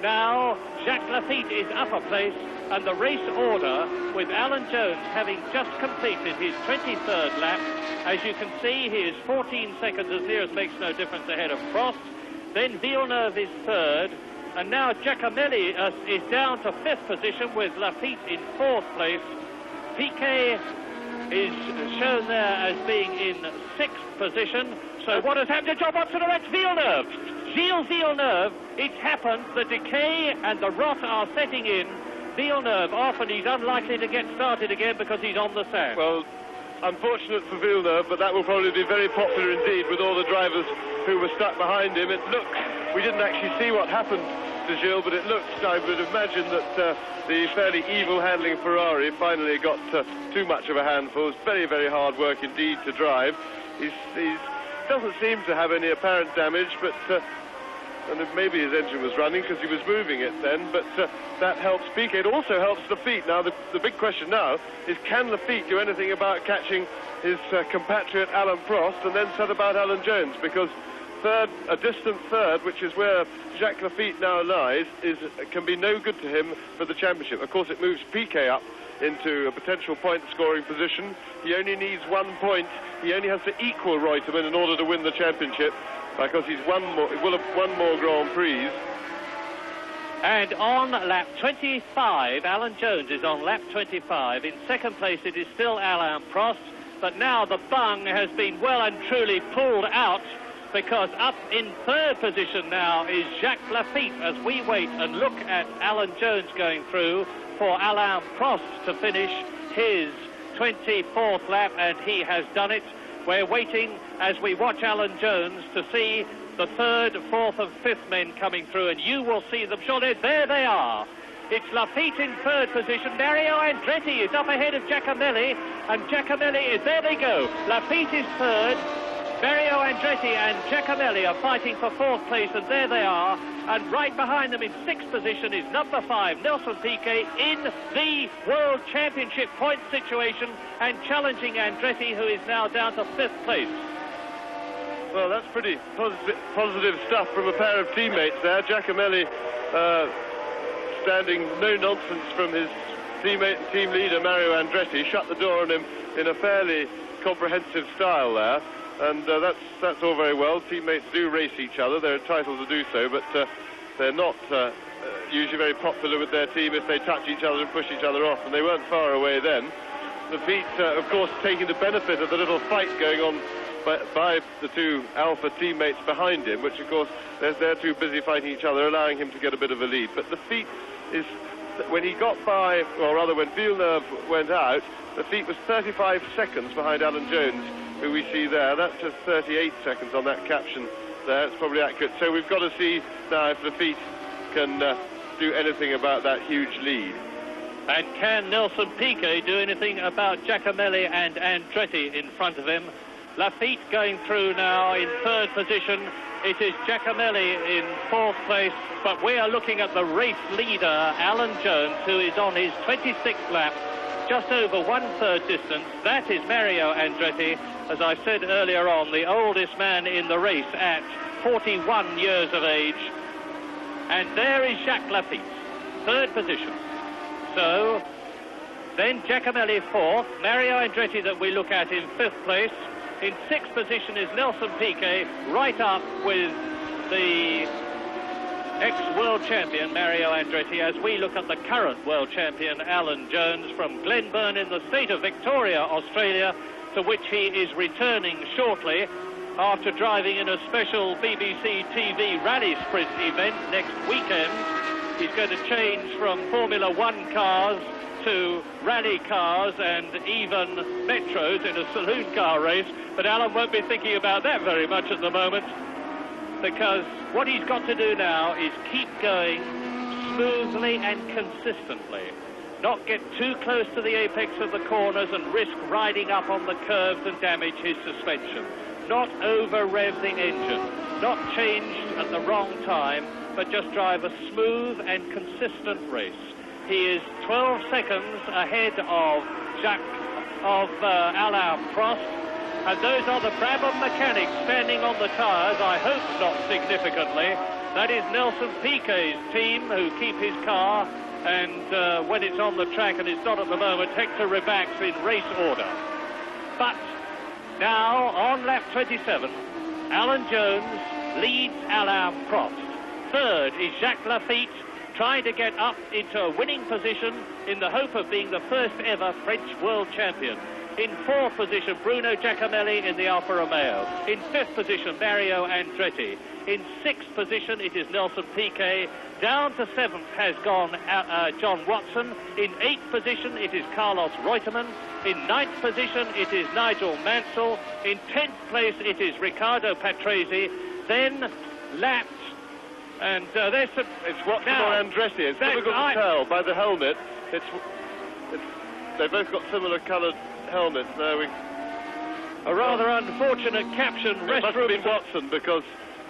Now Jacques Lafitte is up a place, and the race order with Alan Jones having just completed his 23rd lap. As you can see, he is 14 seconds, as near as makes no difference, ahead of Prost. Then Villeneuve is 3rd, and now Giacomelli is down to 5th position with Lafitte in 4th place. Piquet is shown there as being in 6th position. So what has happened to John Watson? Oh, that's Villeneuve. Gilles Villeneuve. It's happened. The decay and the rot are setting in. Villeneuve off, and he's unlikely to get started again because he's on the sand. Well, unfortunate for Villeneuve, but that will probably be very popular indeed with all the drivers who were stuck behind him. It looked, we didn't actually see what happened to Gilles, but it looked, I would imagine that the fairly evil handling Ferrari finally got too much of a handful. It's very, very hard work indeed to drive. He doesn't seem to have any apparent damage, but and maybe his engine was running because he was moving it then, but that helps Piquet. It also helps Lafitte. Now, the big question now is, can Lafitte do anything about catching his compatriot Alain Prost, and then set about Alan Jones? Because third, a distant third, which is where Jacques Lafitte now lies, can be no good to him for the championship. Of course, it moves Piquet up into a potential point-scoring position. He only needs 1 point. He only has to equal Reutemann in order to win the championship, because he's will have won more Grand Prix. And on lap 25, Alan Jones is on lap 25. In 2nd place, it is still Alain Prost, but now the bung has been well and truly pulled out, because up in 3rd position now is Jacques Lafitte, as we wait and look at Alan Jones going through for Alain Prost to finish his 24th lap, and he has done it. We're waiting as we watch Alan Jones to see the 3rd, 4th and 5th men coming through, and you will see them shortly. There they are. It's Lafitte in 3rd position. Mario Andretti is up ahead of Giacomelli, and Giacomelli is, there they go. Lafitte is 3rd. Mario Andretti Andretti and Giacomelli are fighting for 4th place, and there they are. And right behind them in 6th position is number 5, Nelson Piquet, in the World Championship point situation and challenging Andretti, who is now down to 5th place. Well, that's pretty positive stuff from a pair of teammates there. Giacomelli standing no nonsense from his teammate and team leader Mario Andretti, shut the door on him in a fairly comprehensive style there. And that's all very well. Teammates do race each other. They're entitled to do so, but they're not usually very popular with their team if they touch each other and push each other off, and they weren't far away then. Lafitte, of course, taking the benefit of the little fight going on by the two Alpha teammates behind him, which, of course, they're too busy fighting each other, allowing him to get a bit of a lead. But Lafitte is, when he got by, or rather when Villeneuve went out, Lafitte was 35 seconds behind Alan Jones, who we see there. That's just 38 seconds on that caption there. It's probably accurate. So we've got to see now if Lafitte can do anything about that huge lead. And can Nelson Piquet do anything about Giacomelli and Andretti in front of him? Lafitte going through now in 3rd position. It is Giacomelli in 4th place, but we are looking at the race leader, Alan Jones, who is on his 26th lap, just over 1/3 distance. That is Mario Andretti, as I said earlier on, the oldest man in the race at 41 years of age. And there is Jacques Lafitte, 3rd position. So, then Giacomelli 4th, Mario Andretti that we look at in 5th place. In 6th position is Nelson Piquet, right up with the ex-world champion Mario Andretti, as we look at the current world champion Alan Jones from Glenburn in the state of Victoria, Australia, to which he is returning shortly after driving in a special BBC TV rally sprint event next weekend. He's going to change from Formula 1 cars to rally cars and even metros in a saloon car race, but Alan won't be thinking about that very much at the moment, because what he's got to do now is keep going smoothly and consistently, not get too close to the apex of the corners and risk riding up on the curves and damage his suspension, not over-rev the engine, not change at the wrong time, but just drive a smooth and consistent race. He is 12 seconds ahead of Alain Prost, and those are the Brabham mechanics standing on the tyres, I hope not significantly. That is Nelson Piquet's team who keep his car, and when it's on the track, and it's not at the moment, Hector Rybak's in race order. But now, on lap 27, Alan Jones leads Alain Prost. 3rd is Jacques Lafitte, trying to get up into a winning position in the hope of being the first ever French world champion. In 4th position, Bruno Giacomelli in the Alfa Romeo. In 5th position, Mario Andretti. In 6th position, it is Nelson Piquet. Down to 7th has gone John Watson. In 8th position, it is Carlos Reutemann. In 9th position, it is Nigel Mansell. In 10th place, it is Riccardo Patrese. Then lapped. And there's some... It's Watson or Andretti. It's difficult to tell by the helmet. They've both got similar coloured helmets. There we... A rather unfortunate caption. It must have been Watson, because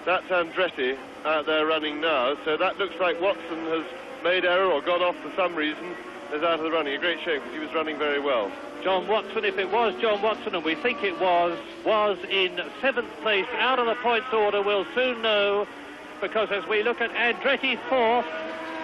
that's Andretti out there running now. So that looks like Watson has made error or gone off for some reason, is out of the running. A great shame, because he was running very well. John Watson, if it was John Watson, and we think it was in 7th place out of the points order. We'll soon know, because as we look at Andretti 4th,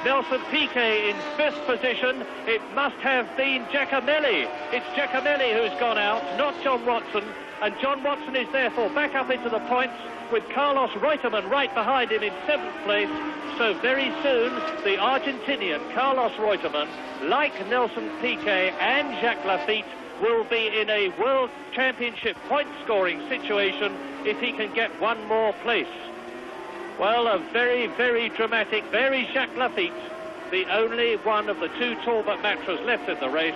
Nelson Piquet in 5th position, it must have been Giacomelli. It's Giacomelli who's gone out, not John Watson, and John Watson is therefore back up into the points with Carlos Reutemann right behind him in 7th place. So very soon, the Argentinian Carlos Reutemann, like Nelson Piquet and Jacques Lafitte, will be in a World Championship point-scoring situation if he can get one more place. Well, a very, very dramatic, very Jacques Lafitte, the only one of the two Talbot Matras left in the race,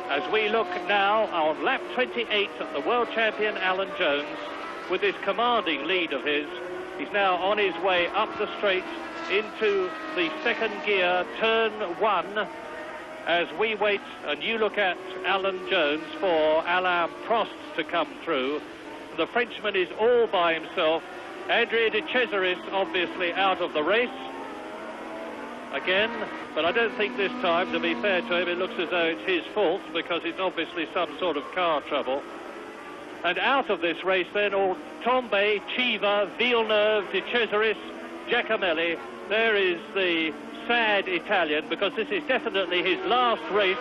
as we look now on lap 28 at the world champion Alan Jones, with this commanding lead of his. He's now on his way up the straight into the 2nd gear, turn 1, as we wait and you look at Alan Jones for Alain Prost to come through. the Frenchman is all by himself. Andrea de Cesaris obviously out of the race again, but I don't think this time, to be fair to him, it looks as though it's his fault, because it's obviously some sort of car trouble. And out of this race then, all Tombe, Chiva, Villeneuve, de Cesaris, Giacomelli. There is the sad Italian, because this is definitely his last race.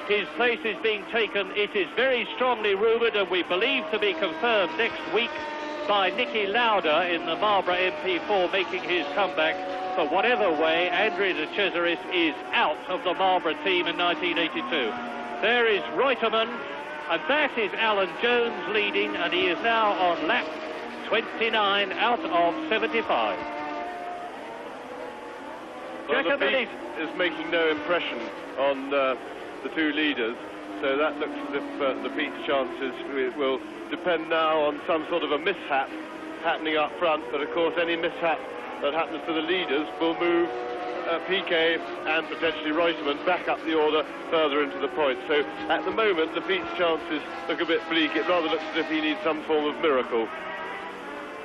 His place is being taken, it is very strongly rumoured, and we believe to be confirmed next week, by Niki Lauda in the Marlborough MP4 making his comeback. But whatever way, Andrea de Cesaris is out of the Marlborough team in 1982. There is Reutemann, and that is Alan Jones leading, and he is now on lap 29 out of 75. Well, Lafitte is making no impression on the two leaders, so that looks as if Lafitte's chances will depend now on some sort of a mishap happening up front, but of course any mishap that happens to the leaders will move Piquet and potentially Reutemann back up the order further into the points. So at the moment Lafitte's chances look a bit bleak. It rather looks as if he needs some form of miracle.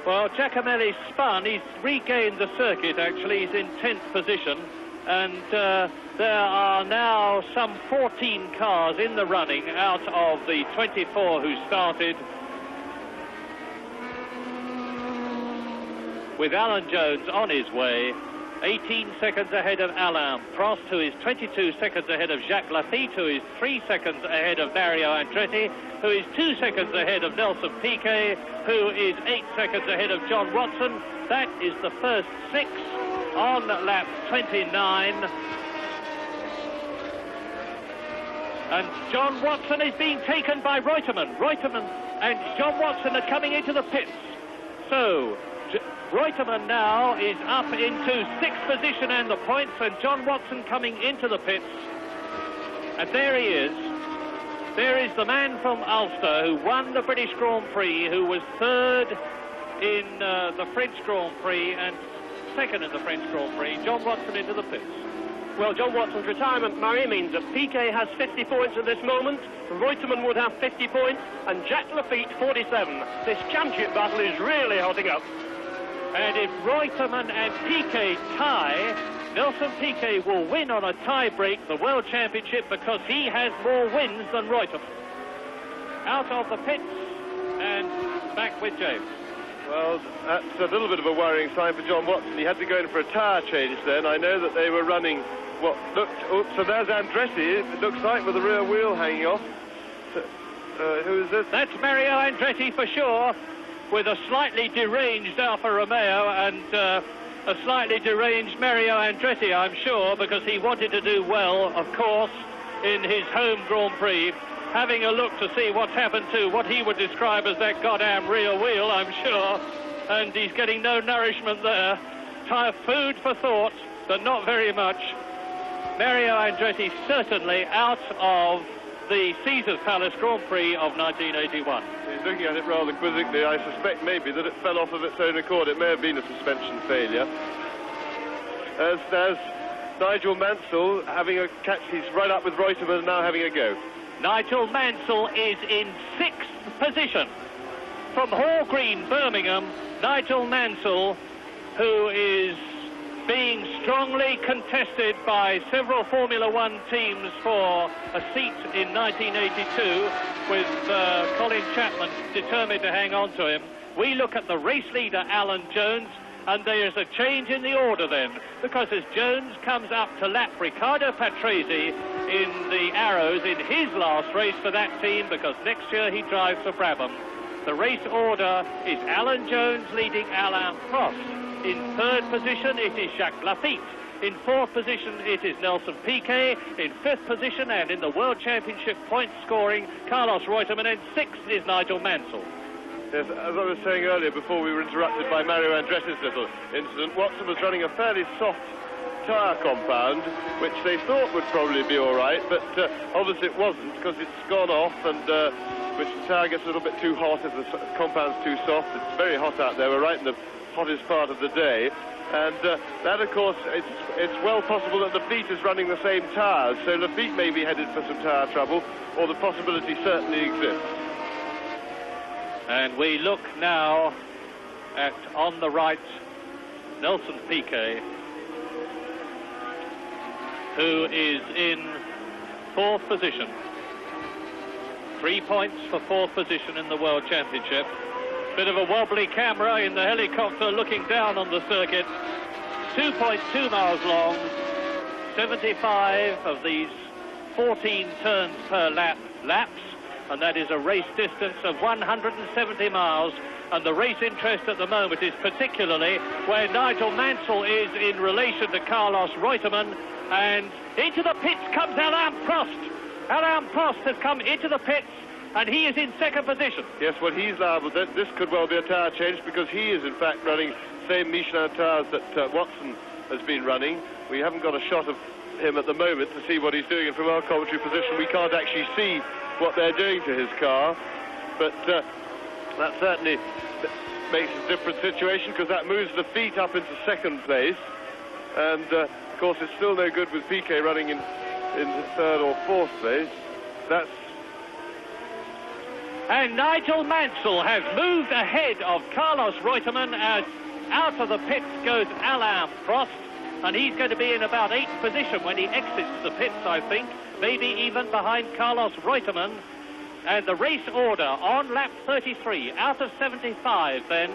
Well, Giacomelli spun, he's regained the circuit actually, he's in 10th position, and there are now some 14 cars in the running out of the 24 who started, with Alan Jones on his way, 18 seconds ahead of Alain Prost, who is 22 seconds ahead of Jacques Lafitte, who is 3 seconds ahead of Mario Andretti, who is 2 seconds ahead of Nelson Piquet, who is 8 seconds ahead of John Watson. That is the first 6 on lap 29. And John Watson is being taken by Reutemann. Reutemann and John Watson are coming into the pits. So Reutemann now is up into 6th position and the points, and John Watson coming into the pits. And there he is. There is the man from Ulster who won the British Grand Prix, who was 3rd in the French Grand Prix and 2nd in the French Grand Prix. John Watson into the pits. Well, John Watson's retirement, Murray, means that Piquet has 50 points at this moment, Reutemann would have 50 points, and Jacques Lafitte 47. This championship battle is really hotting up. And if Reutemann and Piquet tie, Nelson Piquet will win on a tie-break the World Championship, because he has more wins than Reutemann. Out of the pits and back with James. Well, that's a little bit of a worrying sign for John Watson. He had to go in for a tyre change then. I know that they were running what looked... Oh, so there's Andretti, it looks like, with the rear wheel hanging off. So, who is this? That's Mario Andretti for sure, with a slightly deranged Alfa Romeo and a slightly deranged Mario Andretti, I'm sure, because he wanted to do well, of course, in his home Grand Prix, having a look to see what's happened to what he would describe as that goddamn rear wheel, I'm sure, and he's getting no nourishment there. Food for thought, but not very much. Mario Andretti certainly out of the Caesars Palace Grand Prix of 1981. He's looking at it rather quizzically. I suspect maybe that it fell off of its own accord. It may have been a suspension failure. There's Nigel Mansell having a catch. He's right up with Reutemann, now having a go. Nigel Mansell is in 6th position. From Hall Green, Birmingham, Nigel Mansell, who is being strongly contested by several Formula One teams for a seat in 1982, with Colin Chapman determined to hang on to him. We look at the race leader, Alan Jones, and there is a change in the order then, because as Jones comes up to lap Riccardo Patrese in the Arrows in his last race for that team, because next year he drives for Brabham, the race order is Alan Jones leading Alain Prost. In 3rd position, it is Jacques Lafitte. In 4th position, it is Nelson Piquet. In 5th position, and in the World Championship point scoring, Carlos Reutemann. And 6th is Nigel Mansell. Yes, as I was saying earlier, before we were interrupted by Mario Andretti's little incident, Watson was running a fairly soft tyre compound, which they thought would probably be all right, but obviously it wasn't, because it's gone off, and which the tyre gets a little bit too hot if the compound's too soft. It's very hot out there. We're right in the hottest part of the day, and that, of course, it's well possible that Lafitte is running the same tyres, so Lafitte may be headed for some tyre trouble, or the possibility certainly exists. And we look now at, on the right, Nelson Piquet, who is in 4th position. 3 points for 4th position in the World Championship. Bit of a wobbly camera in the helicopter looking down on the circuit. 2.2 miles long, 75 of these 14 turns per laps, and that is a race distance of 170 miles. And the race interest at the moment is particularly where Nigel Mansell is in relation to Carlos Reutemann, and into the pits comes Alain Prost. Alain Prost has come into the pits, and he is in 2nd position. Yes, well, he's liable. This could well be a tyre change, because he is, in fact, running same Michelin tyres that Watson has been running. We haven't got a shot of him at the moment to see what he's doing, and from our commentary position, we can't actually see what they're doing to his car. But that certainly makes a different situation, because that moves the feet up into 2nd place. And, of course, it's still no good with Piquet running in 3rd or 4th place. And Nigel Mansell has moved ahead of Carlos Reutemann as out of the pits goes Alain Prost, and he's going to be in about 8th position when he exits the pits, I think, maybe even behind Carlos Reutemann. And the race order on lap 33 out of 75 then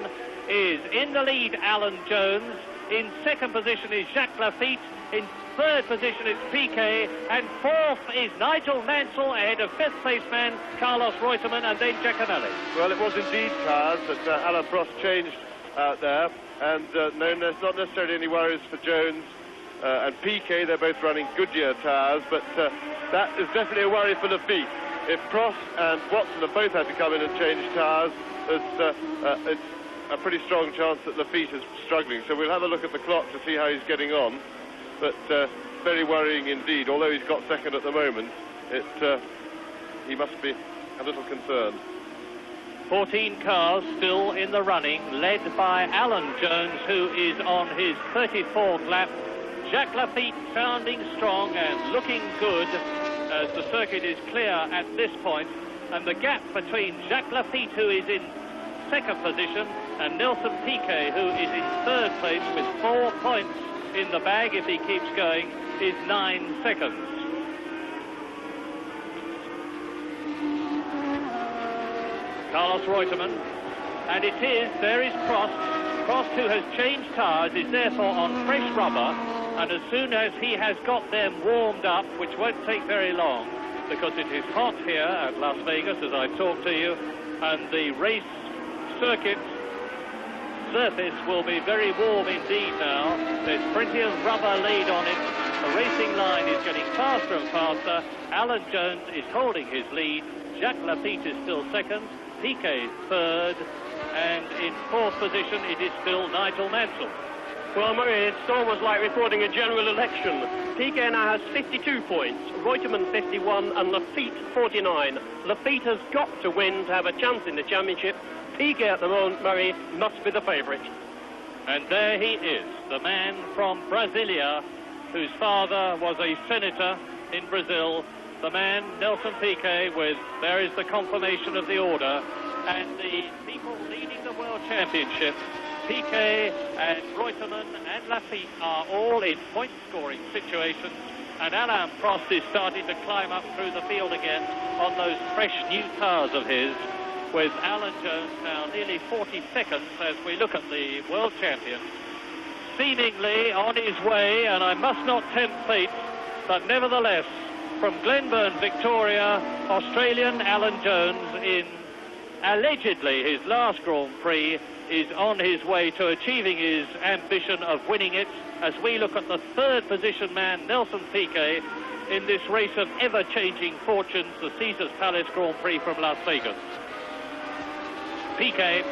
is in the lead Alan Jones, in 2nd position is Jacques Lafitte, in 3rd position is Piquet, and 4th is Nigel Mansell ahead of 5th place man Carlos Reutemann, and then Giacomelli. Well, it was indeed tyres that Alain Prost changed out there, and no, there's not necessarily any worries for Jones and Piquet. They're both running Goodyear tyres, but that is definitely a worry for Lafitte. If Prost and Watson have both had to come in and change tyres, it's a pretty strong chance that Lafitte is struggling. So we'll have a look at the clock to see how he's getting on. But very worrying indeed. Although he's got 2nd at the moment, he must be a little concerned. 14 cars still in the running, led by Alan Jones, who is on his 34th lap. Jacques Lafitte sounding strong and looking good as the circuit is clear at this point. And the gap between Jacques Lafitte, who is in 2nd position, and Nelson Piquet, who is in 3rd place with 4 points in the bag if he keeps going, is 9 seconds. Carlos Reutemann, and there is Prost. Prost, who has changed tyres, is therefore on fresh rubber, and as soon as he has got them warmed up, which won't take very long, because it is hot here at Las Vegas as I talk to you, and the race circuit surface will be very warm indeed now. There's plenty of rubber laid on it. The racing line is getting faster and faster. Alan Jones is holding his lead. Jacques Lafitte is still 2nd. Piquet 3rd. And in 4th position, it is still Nigel Mansell. Well, Murray, it's almost like reporting a general election. Piquet now has 52 points, Reutemann 51 and Lafitte 49. Lafitte has got to win to have a chance in the championship. Piquet at the moment, Murray, must be the favourite. And there he is, the man from Brasilia, whose father was a senator in Brazil. The man, Nelson Piquet, there is the confirmation of the order. And the people leading the World Championship, Piquet and Reutemann and Lafitte, are all in point-scoring situations. And Alain Prost is starting to climb up through the field again on those fresh new tyres of his, with Alan Jones now nearly 40 seconds as we look at the world champion, seemingly on his way, and I must not tempt fate, but nevertheless, from Glenburn, Victoria, Australian Alan Jones, in allegedly his last Grand Prix, is on his way to achieving his ambition of winning it, as we look at the 3rd position man, Nelson Piquet, in this race of ever-changing fortunes, the Caesars Palace Grand Prix from Las Vegas. Piquet,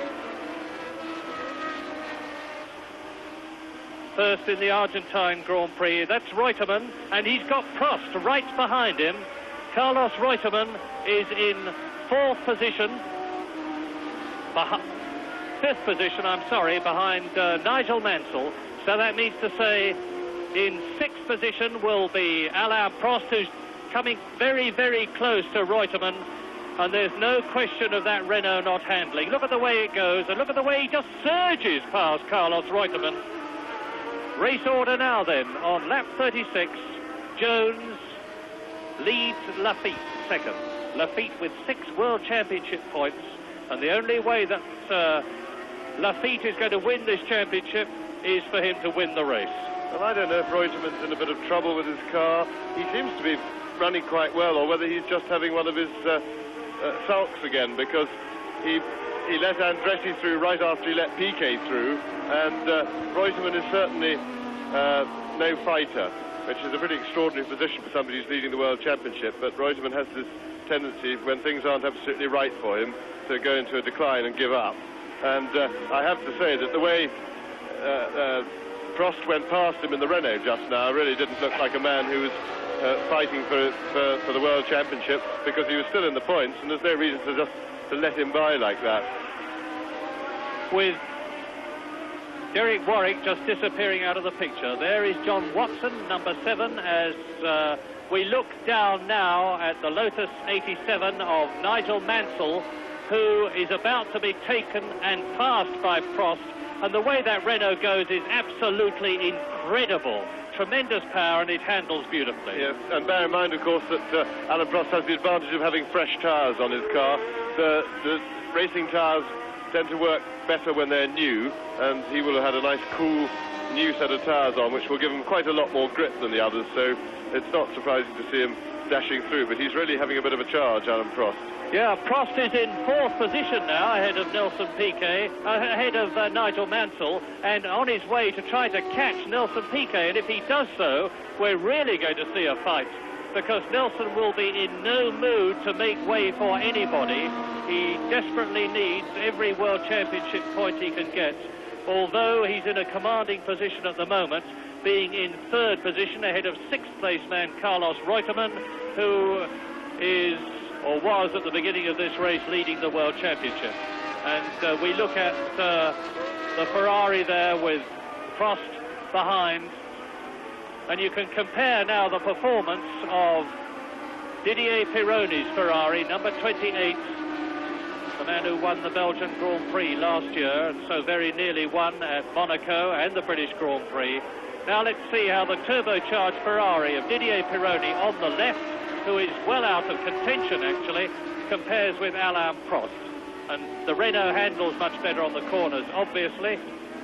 first in the Argentine Grand Prix. That's Reutemann, and he's got Prost right behind him. Carlos Reutemann is in 4th position, 5th position, behind Nigel Mansell. So that means to say in 6th position will be Alain Prost, who's coming very, very close to Reutemann. And there's no question of that Renault not handling. Look at the way it goes, and look at the way he just surges past Carlos Reutemann. Race order now then, on lap 36, Jones leads Lafitte second. Lafitte with 6 World Championship points, and the only way that Lafitte is going to win this championship is for him to win the race. Well, I don't know if Reutemann's in a bit of trouble with his car. He seems to be running quite well, or whether he's just having one of his sulks again, because he let Andretti through right after he let Piquet through, and Reutemann is certainly no fighter, which is a pretty extraordinary position for somebody who's leading the World Championship. But Reutemann has this tendency, when things aren't absolutely right for him, to go into a decline and give up. And I have to say that the way Prost went past him in the Renault just now really didn't look like a man who was fighting for the World Championship, because he was still in the points, and there's no reason to let him by like that. With Derek Warwick just disappearing out of the picture, there is John Watson, number 7, as we look down now at the Lotus 87 of Nigel Mansell, who is about to be taken and passed by Prost. And the way that Renault goes is absolutely incredible. Tremendous power, and it handles beautifully. Yes, and bear in mind, of course, that Alain Prost has the advantage of having fresh tyres on his car. The racing tyres tend to work better when they're new, and he will have had a nice, cool, new set of tyres on, which will give him quite a lot more grip than the others, so it's not surprising to see him dashing through, but he's really having a bit of a charge, Alain Prost. Yeah, Prost is in 4th position now, ahead of Nelson Piquet, ahead of Nigel Mansell, and on his way to try to catch Nelson Piquet. And if he does so, we're really going to see a fight, because Nelson will be in no mood to make way for anybody. He desperately needs every World Championship point he can get, although he's in a commanding position at the moment, being in 3rd position ahead of 6th place man Carlos Reutemann, who is, or was at the beginning of this race, leading the World Championship. And we look at the Ferrari there with Prost behind, and you can compare now the performance of Didier Pironi's Ferrari, number 28, the man who won the Belgian Grand Prix last year, and so very nearly won at Monaco and the British Grand Prix. Now let's see how the turbocharged Ferrari of Didier Pironi on the left, who is well out of contention actually, compares with Alain Prost. And the Renault handles much better on the corners, obviously.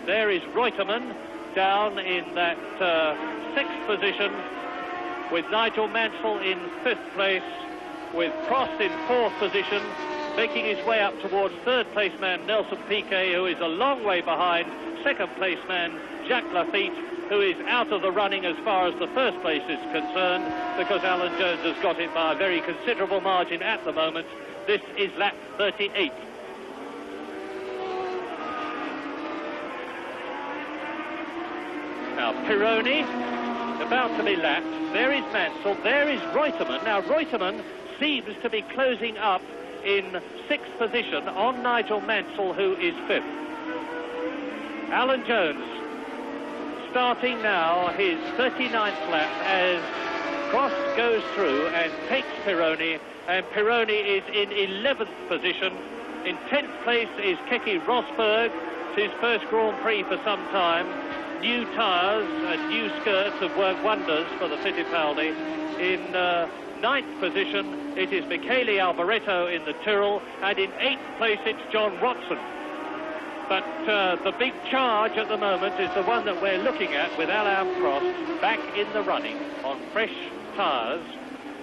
There is Reutemann down in that 6th position, with Nigel Mansell in 5th place, with Prost in 4th position, making his way up towards 3rd place man Nelson Piquet, who is a long way behind 2nd place man Jacques Lafitte, who is out of the running as far as the 1st place is concerned, because Alan Jones has got it by a very considerable margin at the moment. This is lap 38. Now Pironi, about to be lapped. There is Mansell, there is Reutemann. Now Reutemann seems to be closing up in 6th position on Nigel Mansell, who is 5th. Alan Jones starting now his 39th lap as Prost goes through and takes Pironi, and Pironi is in 11th position. In 10th place is Keke Rosberg. It's his first Grand Prix for some time. New tyres and new skirts have worked wonders for the Fittipaldi. In 9th position it is Michele Alboreto in the Tyrrell, and in 8th place it's John Watson. But the big charge at the moment is the one that we're looking at, with Alain Prost back in the running on fresh tyres,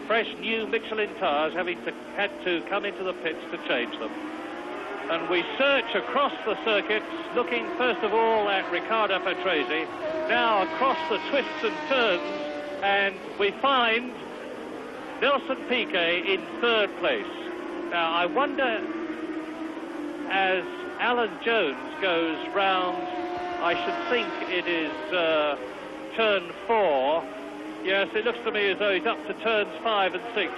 fresh new Michelin tyres, having had to come into the pits to change them. And we search across the circuits, looking first of all at Riccardo Patrese, now across the twists and turns, and we find Nelson Piquet in 3rd place. Now I wonder, as Alan Jones goes round, I should think it is turn 4. Yes, it looks to me as though he's up to turns 5 and 6.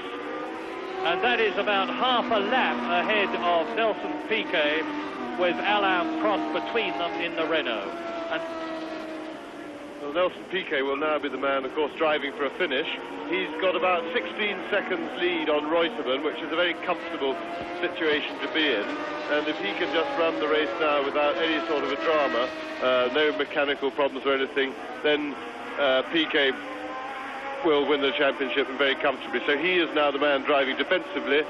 And that is about half a lap ahead of Nelson Piquet, with Alain Prost between them in the Renault. And Well, Nelson Piquet will now be the man, of course, driving for a finish. He's got about 16 seconds lead on Reutemann, which is a very comfortable situation to be in. And if he can just run the race now without any sort of a drama, no mechanical problems or anything, then Piquet will win the championship and very comfortably. So he is now the man driving defensively,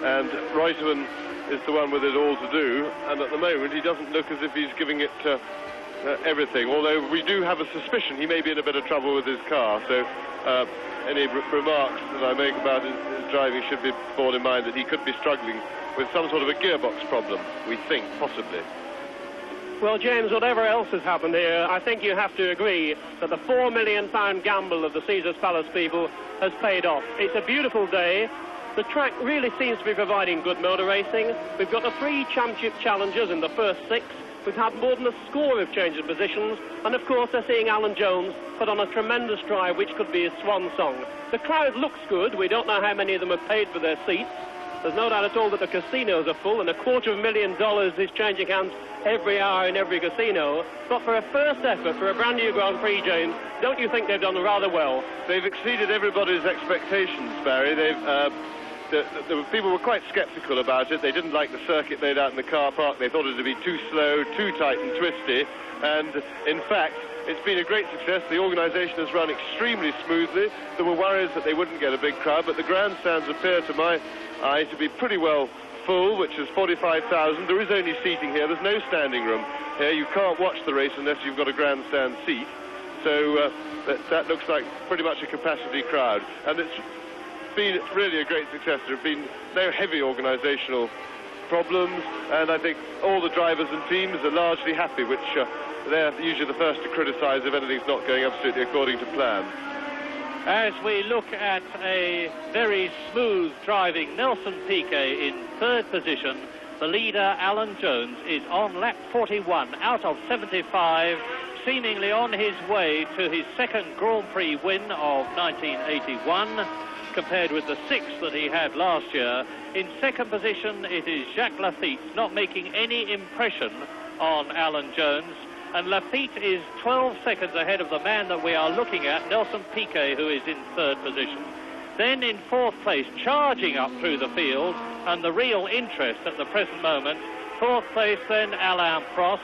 and Reutemann is the one with it all to do. And at the moment, he doesn't look as if he's giving it everything, although we do have a suspicion he may be in a bit of trouble with his car. So any remarks that I make about his driving should be borne in mind that he could be struggling with some sort of a gearbox problem, we think, possibly. Well, James, whatever else has happened here, I think you have to agree that the £4 million gamble of the Caesars Palace people has paid off. It's a beautiful day. The track really seems to be providing good motor racing. We've got the 3 championship challengers in the first 6. We've had more than a score of changes of positions, and of course they're seeing Alan Jones put on a tremendous drive, which could be his swan song. The crowd looks good. We don't know how many of them have paid for their seats. There's no doubt at all that the casinos are full, and $250,000 is changing hands every hour in every casino. But for a first effort, for a brand new Grand Prix, James, don't you think they've done rather well? They've exceeded everybody's expectations, Barry. People were quite sceptical about it. They didn't like the circuit laid out in the car park. They thought it would be too slow, too tight and twisty. And in fact, it's been a great success. The organisation has run extremely smoothly. There were worries that they wouldn't get a big crowd, but the grandstands appear, to my eye, to be pretty well full, which is 45,000. There is only seating here. There's no standing room here. You can't watch the race unless you've got a grandstand seat. So that looks like pretty much a capacity crowd. And it's been really a great success. There have been no heavy organisational problems, and I think all the drivers and teams are largely happy, which they're usually the first to criticise if anything's not going absolutely according to plan. As we look at a very smooth driving Nelson Piquet in 3rd position, the leader Alan Jones is on lap 41 out of 75, seemingly on his way to his 2nd Grand Prix win of 1981, compared with the 6th that he had last year. In 2nd position, it is Jacques Lafitte, not making any impression on Alan Jones. And Lafitte is 12 seconds ahead of the man that we are looking at, Nelson Piquet, who is in 3rd position. Then in 4th place, charging up through the field, and the real interest at the present moment, 4th place then Alain Prost.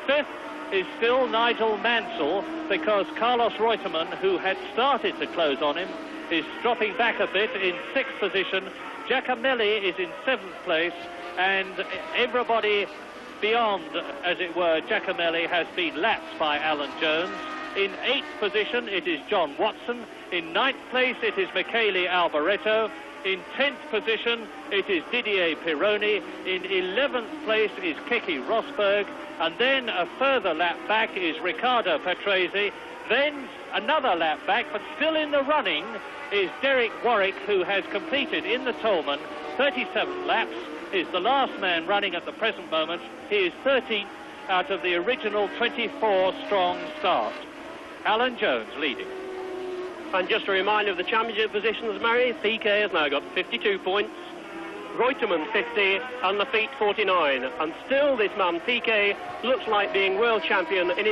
5th is still Nigel Mansell, because Carlos Reutemann, who had started to close on him, is dropping back a bit in 6th position. Giacomelli is in 7th place, and everybody beyond, as it were, Giacomelli has been lapped by Alan Jones. In 8th position, it is John Watson. In 9th place, it is Michele Alboreto. In 10th position, it is Didier Pironi. In 11th place is Keke Rosberg. And then a further lap back is Riccardo Patrese. Then another lap back, but still in the running, is Derek Warwick, who has completed in the Tolman 37 laps, is the last man running at the present moment. He is 13th out of the original 24-strong start. Alan Jones leading. And just a reminder of the championship positions, Murray. Piquet has now got 52 points, Reutemann 50, and Lafitte 49. And still this man, Piquet, looks like being world champion in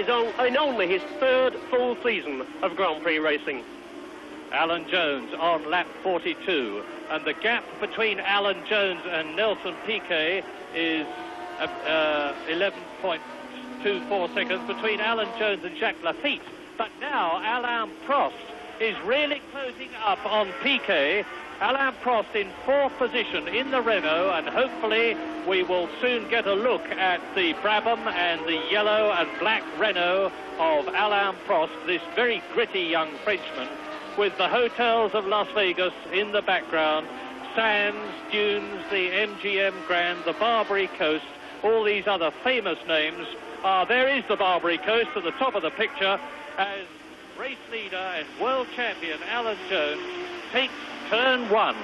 only his 3rd full season of Grand Prix racing. Alan Jones on lap 42, and the gap between Alan Jones and Nelson Piquet is 11.24 seconds between Alan Jones and Jacques Lafitte. But now Alain Prost is really closing up on Piquet. Alain Prost in 4th position in the Renault, and hopefully we will soon get a look at the Brabham and the yellow and black Renault of Alain Prost, this very gritty young Frenchman, with the hotels of Las Vegas in the background, sands, dunes, the MGM Grand, the Barbary Coast, all these other famous names. There is the Barbary Coast at the top of the picture as race leader and world champion Alan Jones takes turn 1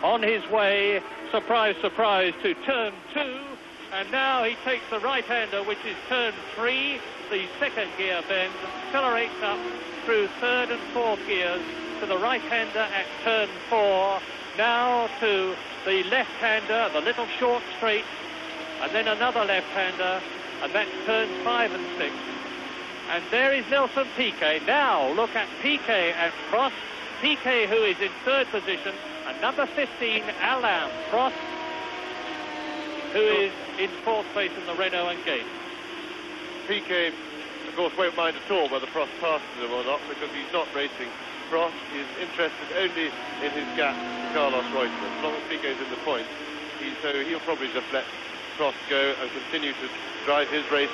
on his way, surprise, surprise, to turn 2. And now he takes the right-hander, which is turn 3, the 2nd gear bend, accelerates up through 3rd and 4th gears to the right-hander at turn 4, now to the left-hander, the little short straight, and then another left-hander, and that's turns 5 and 6. And there is Nelson Piquet. Now look at Piquet and Prost. Piquet, who is in third position, and number 15, Alain Prost, who is in fourth place in the Renault and Gate. Piquet, of course, won't mind at all whether Prost passes him or not, because he's not racing Prost. He's interested only in his gap to Carlos Reutemann. As long as Piquet's in the points, so he'll probably just let Prost go and continue to drive his race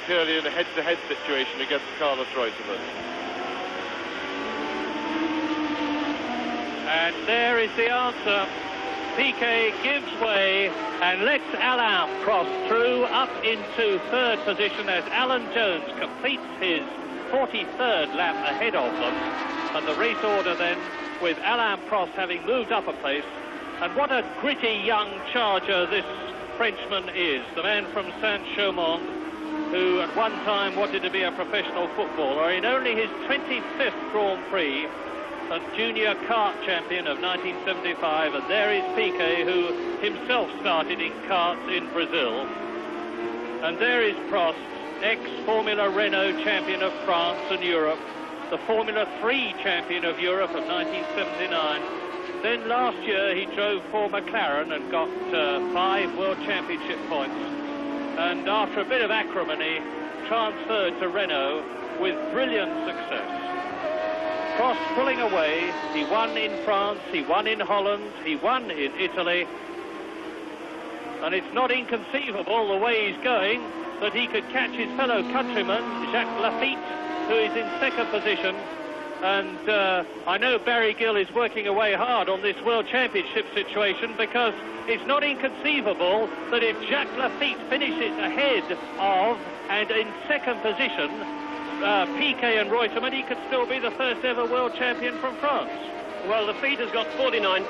purely in a head-to-head situation against Carlos Reutemann. And there is the answer. Piquet gives way and lets Alain Prost through up into third position as Alan Jones completes his 43rd lap ahead of them. And the race order then with Alain Prost having moved up a place. And what a gritty young charger this Frenchman is, the man from Saint-Chaumont, who at one time wanted to be a professional footballer. In only his 25th Grand Prix, a junior kart champion of 1975, and there is Piquet, who himself started in karts in Brazil. And there is Prost, ex-Formula Renault champion of France and Europe, the Formula 3 champion of Europe of 1979. Then last year he drove for McLaren and got 5 World Championship points. And after a bit of acrimony, transferred to Renault with brilliant success. Prost pulling away. He won in France, he won in Holland, he won in Italy. And it's not inconceivable, the way he's going, that he could catch his fellow countryman, Jacques Lafitte, who is in second position. And I know Barry Gill is working away hard on this World Championship situation, because it's not inconceivable that if Jacques Lafitte finishes ahead of and in second position, Piquet and Reutemann, he could still be the first ever world champion from France. Well, Lafitte has got 49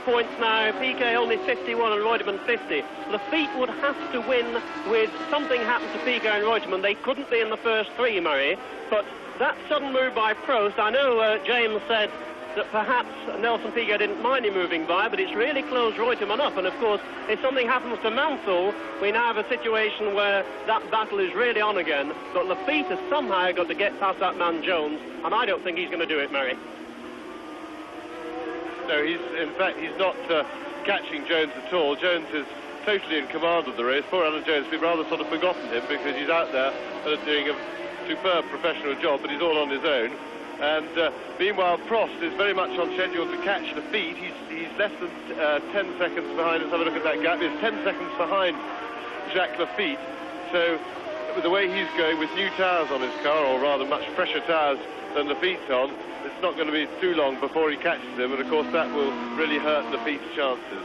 points now, Piquet only 51 and Reutemann 50. Lafitte would have to win with something happen to Piquet and Reutemann. They couldn't be in the first 3, Murray, but that sudden move by Prost, I know James said that perhaps Nelson Piquet didn't mind him moving by, but it's really closed Reutemann up. And of course, if something happens to Mansell, we now have a situation where that battle is really on again. But Lafitte has somehow got to get past that man Jones, and I don't think he's going to do it, Murray. No, in fact, he's not catching Jones at all. Jones is totally in command of the race. Poor Alan Jones, we've rather sort of forgotten him, because he's out there doing a superb professional job, but he's all on his own. And meanwhile, Prost is very much on schedule to catch Lafitte. He's less than 10 seconds behind. Let's have a look at that gap. He's 10 seconds behind Jacques Lafitte. So with the way he's going, with new tyres on his car, or rather much fresher tyres than Lafitte's on, it's not going to be too long before he catches him. And of course, that will really hurt Lafitte's chances.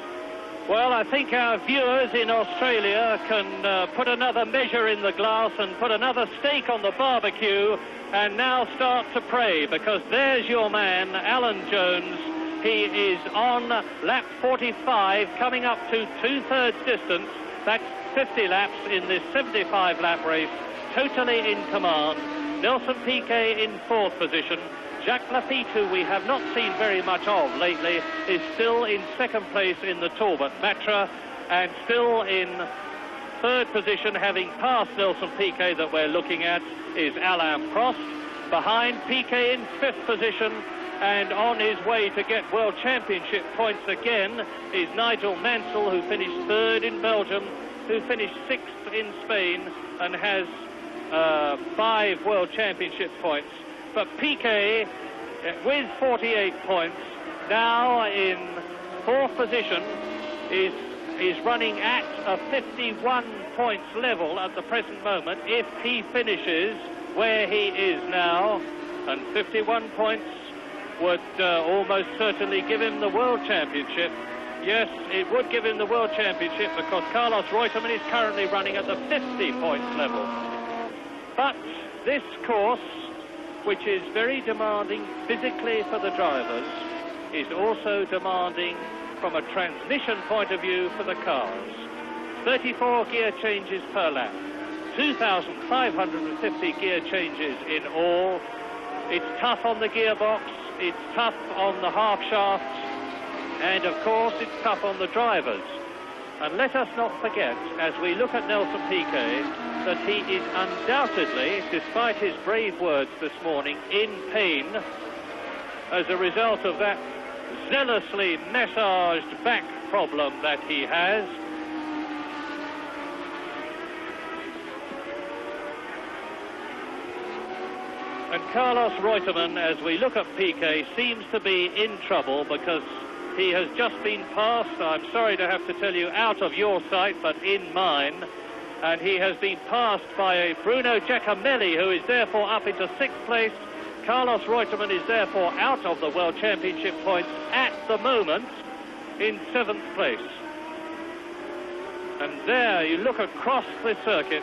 Well, I think our viewers in Australia can put another measure in the glass and put another steak on the barbecue and now start to pray, because there's your man, Alan Jones. He is on lap 45, coming up to 2/3 distance. That's 50 laps in this 75-lap race, totally in command. Nelson Piquet in fourth position. Jacques Lafitte, who we have not seen very much of lately, is still in second place in the Talbot Matra, and still in third position, having passed Nelson Piquet that we're looking at, is Alain Prost. Behind Piquet in fifth position, and on his way to get World Championship points again, is Nigel Mansell, who finished third in Belgium, who finished sixth in Spain, and has 5 World Championship points. But Piquet, with 48 points, now in fourth position, is running at a 51 points level at the present moment if he finishes where he is now, and 51 points would almost certainly give him the World Championship. Yes, it would give him the World Championship, because Carlos Reutemann is currently running at the 50 points level. But this course, which is very demanding physically for the drivers, is also demanding from a transmission point of view for the cars. 34 gear changes per lap, 2,550 gear changes in all. It's tough on the gearbox, it's tough on the half shafts, and of course it's tough on the drivers. And let us not forget, as we look at Nelson Piquet, that he is undoubtedly, despite his brave words this morning, in pain as a result of that zealously massaged back problem that he has. And Carlos Reutemann, as we look at Piquet, seems to be in trouble because he has just been passed, I'm sorry to have to tell you, out of your sight, but in mine. And he has been passed by Bruno Giacomelli, who is therefore up into 6th place. Carlos Reutemann is therefore out of the World Championship points at the moment in 7th place. And there you look across the circuit,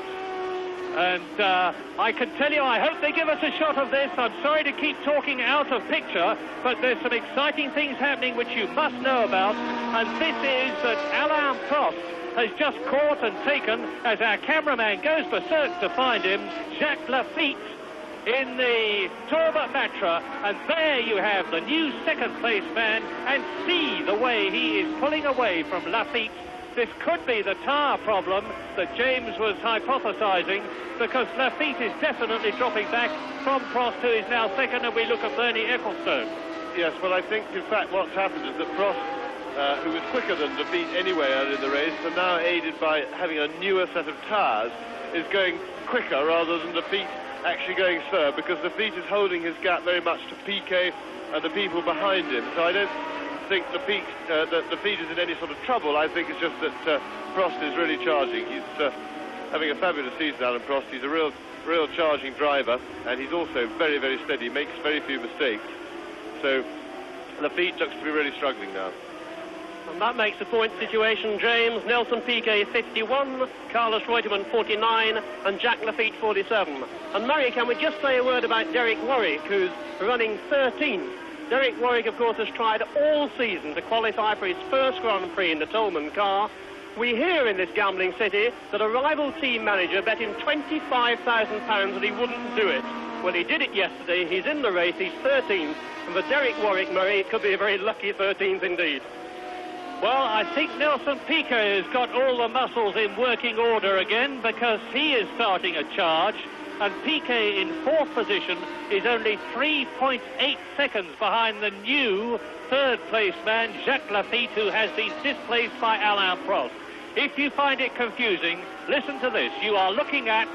and I can tell you, I hope they give us a shot of this. I'm sorry to keep talking out of picture, but there's some exciting things happening which you must know about, and this is that Alain Prost has just caught and taken, as our cameraman goes berserk to find him, Jacques Lafitte in the Tourba Matra, and there you have the new 2nd place man, and see the way he is pulling away from Lafitte. This could be the tyre problem that James was hypothesising, because Lafitte is definitely dropping back from Prost, who is now 2nd, and we look at Bernie Ecclestone. Yes, well, I think, in fact, what's happened is that Prost, who was quicker than Lafitte anyway early in the race, and now aided by having a newer set of tyres, is going quicker rather than Lafitte actually going slower, because Lafitte is holding his gap very much to Piquet and the people behind him. So I don't think Lafitte is in any sort of trouble. I think it's just that Prost is really charging. He's having a fabulous season, Alain Prost. He's a real charging driver, and he's also very, very steady, makes very few mistakes. So Lafitte looks to be really struggling now. And that makes the point situation, James. Nelson Piquet 51, Carlos Reutemann 49, and Jacques Lafitte 47. And Murray, can we just say a word about Derek Warwick, who's running 13th? Derek Warwick, of course, has tried all season to qualify for his first Grand Prix in the Tolman car. We hear in this gambling city that a rival team manager bet him £25,000 that he wouldn't do it. Well, he did it yesterday. He's in the race. He's 13th. And for Derek Warwick, Murray, it could be a very lucky 13th indeed. Well, I think Nelson Piquet has got all the muscles in working order again, because he is starting a charge, and Piquet in 4th position is only 3.8 seconds behind the new 3rd place man, Jacques Lafitte, who has been displaced by Alain Prost. If you find it confusing, listen to this. You are looking at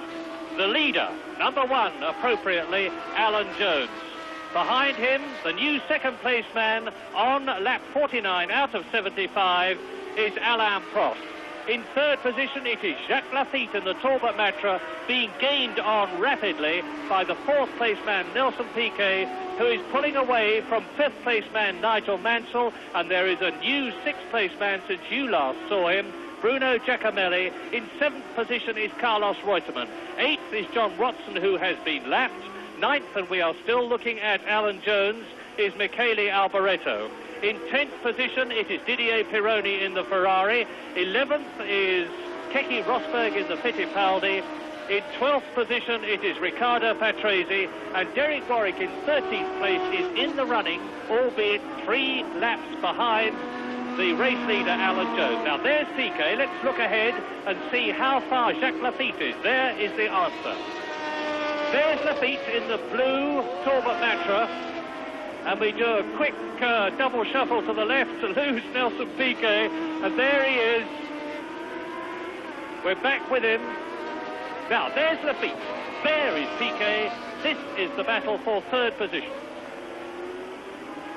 the leader, number 1, appropriately, Alan Jones. Behind him, the new 2nd place man on lap 49 out of 75 is Alain Prost. In 3rd position, it is Jacques Lafitte in the Tourba Matra, being gained on rapidly by the 4th place man Nelson Piquet, who is pulling away from 5th place man Nigel Mansell, and there is a new 6th place man since you last saw him, Bruno Giacomelli. In 7th position is Carlos Reutemann. 8th is John Watson, who has been lapped. 9th, and we are still looking at Alan Jones, is Michele Alboreto. In 10th position, it is Didier Pironi in the Ferrari. 11th is Keke Rosberg in the Fittipaldi. In 12th position, it is Riccardo Patrese. And Derek Warwick in 13th place is in the running, albeit 3 laps behind the race leader, Alan Jones. Now, there's Piquet. Let's look ahead and see how far Jacques Lafitte is. There is the answer. There's Lafitte in the blue Tourba Matra, and we do a quick double shuffle to the left to lose Nelson Piquet, and there he is. We're back with him. Now, there's Lafitte. There is Piquet. This is the battle for 3rd position.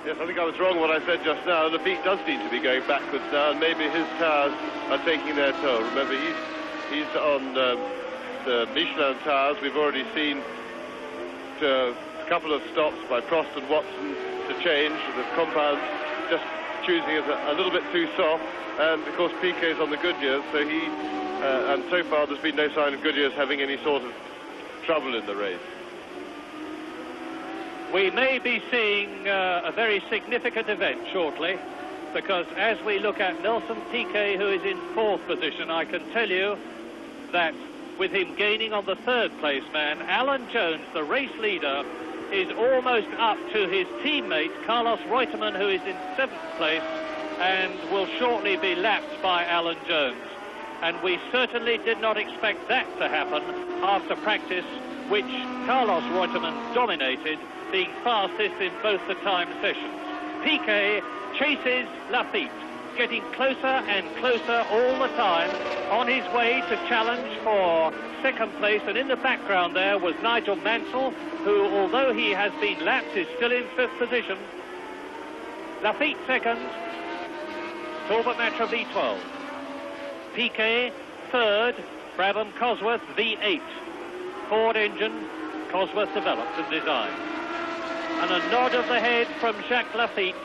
Yes, I think I was wrong what I said just now. Lafitte does seem to be going backwards now, and maybe his tyres are taking their toll. Remember, he's on the Michelin tyres. We've already seen a couple of stops by Prost and Watson to change. The compounds just choosing it a little bit too soft, and of course Piquet's on the Goodyears, so and so far there's been no sign of Goodyears having any sort of trouble in the race. We may be seeing a very significant event shortly, because as we look at Nelson Piquet, who is in 4th position, I can tell you that with him gaining on the 3rd place man, Alan Jones, the race leader, is almost up to his teammate Carlos Reutemann, who is in 7th place. and will shortly be lapped by Alan Jones. And we certainly did not expect that to happen after practice, which Carlos Reutemann dominated, being fastest in both the time sessions. Piquet chases Lafitte, getting closer and closer all the time, on his way to challenge for second place. And in the background there was Nigel Mansell, who, although he has been lapped, is still in fifth position. Lafitte second, Talbot Matra V12. Piquet third, Brabham Cosworth V8. Ford engine, Cosworth developed and designed. And a nod of the head from Jacques Lafitte,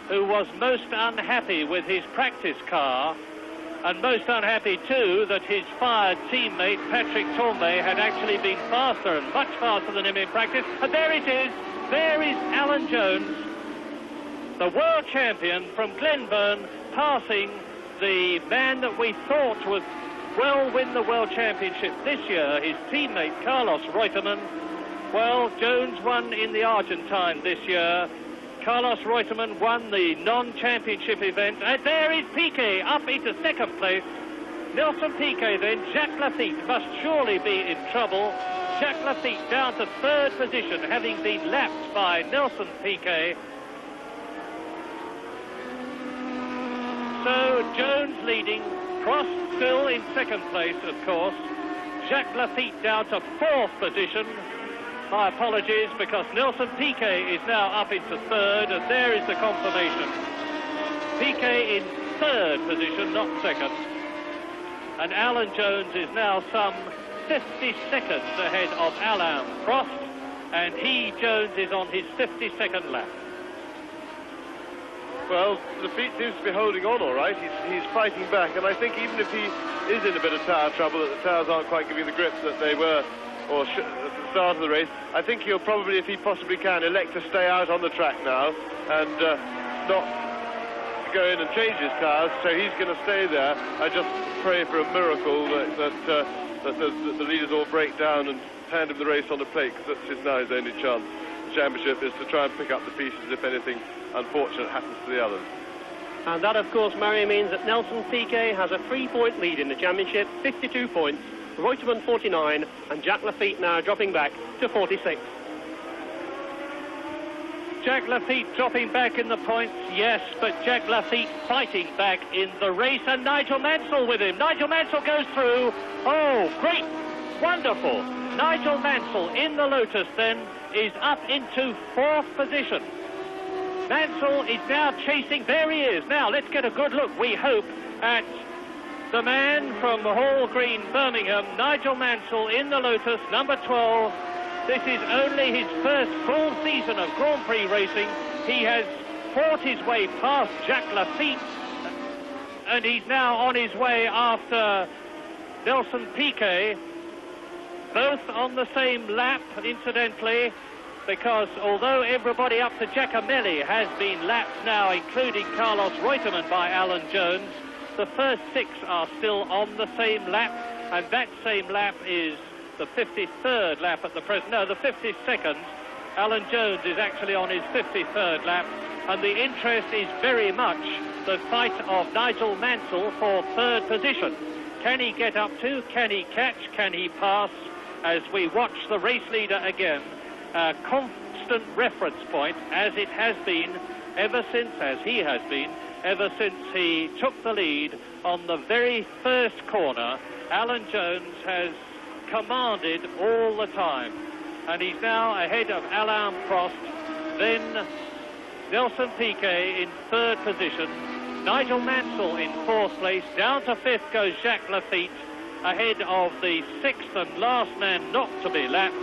who was most unhappy with his practice car, and most unhappy too that his fired teammate Patrick Tambay had actually been faster and much faster than him in practice. And there it is, there is Alan Jones, the world champion from Glenburn, passing the man that we thought would well win the world championship this year, his teammate Carlos Reutemann. Well, Jones won in the Argentine this year. Carlos Reutemann won the non-championship event. And there is Piquet up into second place. Nelson Piquet then. Jacques Lafitte must surely be in trouble. Jacques Lafitte down to third position, having been lapped by Nelson Piquet. So Jones leading, Prost still in second place, of course. Jacques Lafitte down to fourth position. My apologies, because Nelson Piquet is now up into third, and there is the confirmation. Piquet in third position, not second. And Alan Jones is now some 50 seconds ahead of Alain Prost, and Jones is on his 52nd lap. Well, Lafitte seems to be holding on all right. He's fighting back, and I think even if he is in a bit of tyre trouble, that the tyres aren't quite giving the grip that they were at the start of the race, I think he'll probably, if he possibly can, elect to stay out on the track now and not go in and change his tyres, so he's going to stay there. I just pray for a miracle that the leaders all break down and hand him the race on the plate, because that's now his only chance. The championship is to try and pick up the pieces if anything unfortunate happens to the others. And that, of course, Murray, means that Nelson Piquet has a 3-point lead in the championship, 52 points, Reutemann 49, and Jacques Lafitte now dropping back to 46. Jacques Lafitte dropping back in the points, yes, but Jacques Lafitte fighting back in the race, and Nigel Mansell with him. Nigel Mansell goes through. Oh, great, wonderful. Nigel Mansell in the Lotus then is up into fourth position. Mansell is now chasing. There he is. Now let's get a good look, we hope, at the man from Hall Green, Birmingham, Nigel Mansell in the Lotus, number 12. This is only his first full season of Grand Prix racing. He has fought his way past Jacques Lafitte, and he's now on his way after Nelson Piquet, both on the same lap, incidentally, because although everybody up to Giacomelli has been lapped now, including Carlos Reutemann by Alan Jones, the first 6 are still on the same lap, and that same lap is the 53rd lap at the present. No, the 52nd. Alan Jones is actually on his 53rd lap, and the interest is very much the fight of Nigel Mansell for third position. Can he get up to? Can he catch? Can he pass? As we watch the race leader again, a constant reference point, as it has been ever since, ever since he took the lead on the very first corner. Alan Jones has commanded all the time, and he's now ahead of Alain Prost, then Nelson Piquet in third position, Nigel Mansell in fourth place, down to fifth goes Jacques Lafitte, ahead of the sixth and last man not to be lapped,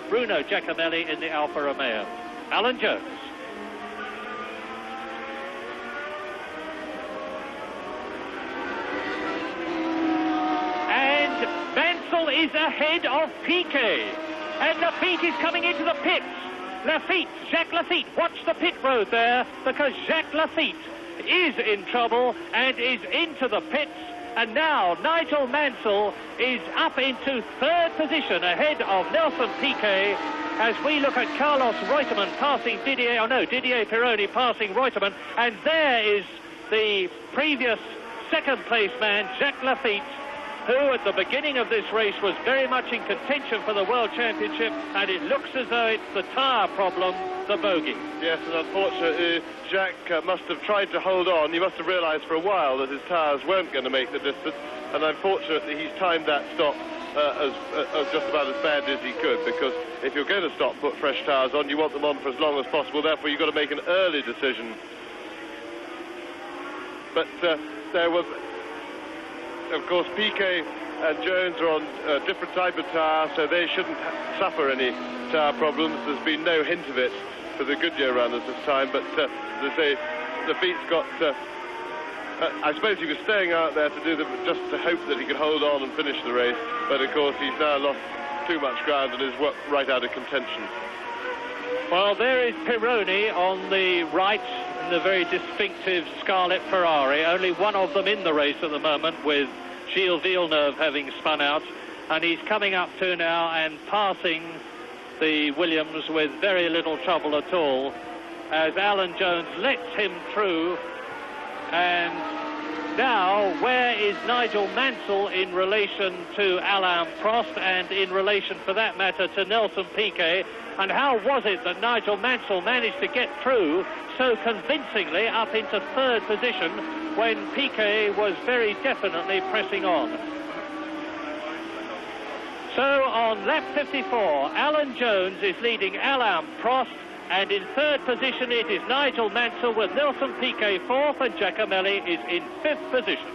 Bruno Giacomelli in the Alfa Romeo. Alan Jones. And Mansell is ahead of Piquet. And Lafitte is coming into the pits. Jacques Lafitte, watch the pit road there, because Jacques Lafitte is in trouble and is into the pits. And now Nigel Mansell is up into third position ahead of Nelson Piquet as we look at Carlos Reutemann passing Didier Pironi passing Reutemann, and there is the previous second place man, Jacques Lafitte, who at the beginning of this race was very much in contention for the World Championship, and it looks as though it's the tyre problem, the bogey. Yes, and unfortunately Jacques must have tried to hold on. He must have realised for a while that his tyres weren't going to make the distance, and unfortunately he's timed that stop as just about as badly as he could, because if you're going to stop, put fresh tyres on, you want them on for as long as possible, therefore you've got to make an early decision. But there was, of course, Piquet and Jones are on a different type of tyre, so they shouldn't suffer any tyre problems. There's been no hint of it for the Goodyear runners this time, but as I say, Lafitte's got... I suppose he was staying out there to do just to hope that he could hold on and finish the race, but of course he's now lost too much ground and is right out of contention. Well, there is Pironi on the right in the very distinctive Scarlet Ferrari, only one of them in the race at the moment, with Gilles Villeneuve having spun out, and he's coming up to now and passing the Williams with very little trouble at all as Alan Jones lets him through. And now, where is Nigel Mansell in relation to Alain Prost and in relation, for that matter, to Nelson Piquet? And how was it that Nigel Mansell managed to get through so convincingly up into third position when Piquet was very definitely pressing on? So on lap 54, Alan Jones is leading Alain Prost, and in third position it is Nigel Mansell with Nelson Piquet fourth, and Giacomelli is in fifth position.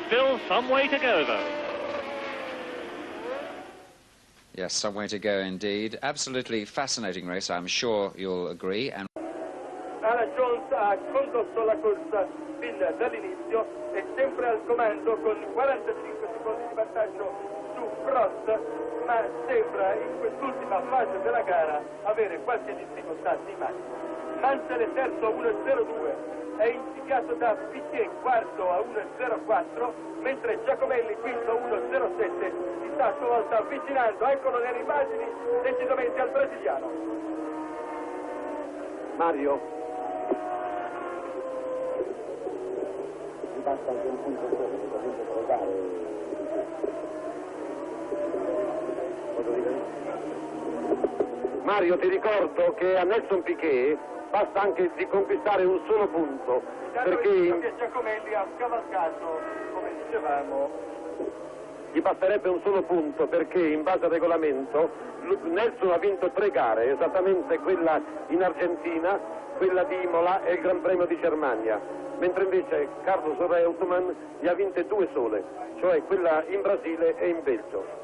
Still some way to go, though. Yes, some way to go indeed. Absolutely fascinating race, I'm sure you'll agree. And Alan Jones ha condotto la corsa fin dall'inizio, è sempre al comando con 45 secondi di vantaggio su Prost, ma sembra in quest'ultima fase della gara avere qualche difficoltà di macchina. Mansell è terzo a 1.02, è indicato da Piquet quarto a 1.04, mentre Giacomelli quinto a 1.07 si sta a sua volta avvicinando, eccolo nelle immagini, decisamente al brasiliano. Mario. Basta anche un punto storico, Mario, ti ricordo che a Nelson Piquet basta anche di conquistare un solo punto, perché Giacomelli ha scavalcato, come dicevamo, gli basterebbe un solo punto, perché in base al regolamento Nelson ha vinto 3 gare, esattamente quella in Argentina, quella di Imola e il Gran Premio di Germania, mentre invece Carlos Reutemann ne ha vinte 2 sole, cioè quella in Brasile e in Belgio.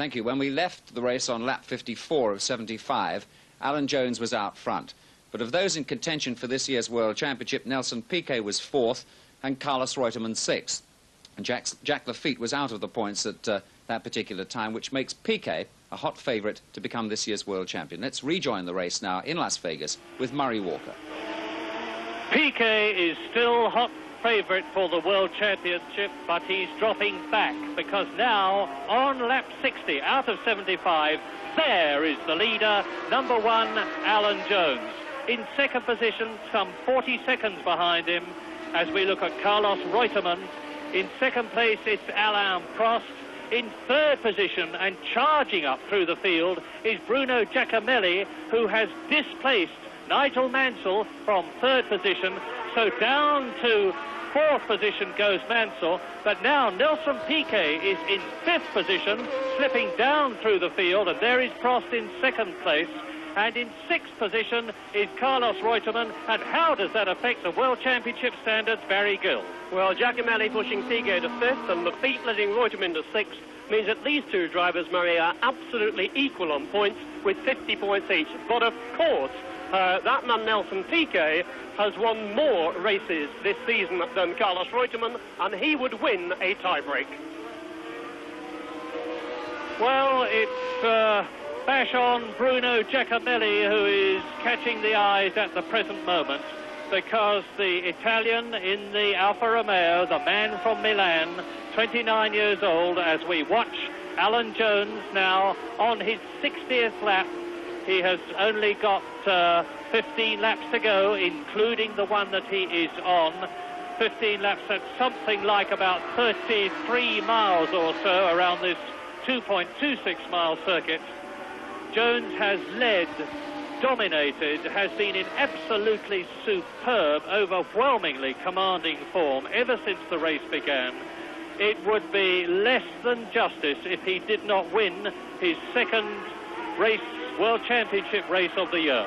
thank you. When we left the race on lap 54 of 75, Alan Jones was out front. But of those in contention for this year's World Championship, Nelson Piquet was 4th and Carlos Reutemann 6th. And Jacques Lafitte was out of the points at that particular time, which makes Piquet a hot favourite to become this year's World Champion. Let's rejoin the race now in Las Vegas with Murray Walker. Piquet is still hot favourite for the World Championship, but he's dropping back because now on lap 60 out of 75, there is the leader, number 1, Alan Jones. In second position, some 40 seconds behind him, as we look at Carlos Reutemann. In second place, it's Alain Prost. In third position and charging up through the field is Bruno Giacomelli, who has displaced Nigel Mansell from third position. So down to fourth position goes Mansell, but now Nelson Piquet is in fifth position, slipping down through the field, and there is Prost in second place. And in sixth position is Carlos Reutemann. And how does that affect the World Championship standards, Barry Gill? Well, Giacomelli pushing Piquet to fifth and Lafitte letting Reutemann to sixth means that these two drivers, Murray, are absolutely equal on points with 50 points each. But of course, that man Nelson Piquet has won more races this season than Carlos Reutemann, and he would win a tiebreak. Well, it's bash on Bruno Giacomelli who is catching the eyes at the present moment, because the Italian in the Alfa Romeo, the man from Milan, 29 years old, as we watch Alan Jones now on his 60th lap. He has only got 15 laps to go, including the one that he is on. 15 laps at something like about 33 miles or so around this 2.26 mile circuit. Jones has led, dominated, has been in absolutely superb, overwhelmingly commanding form ever since the race began. It would be less than justice if he did not win his second race, World Championship race of the year.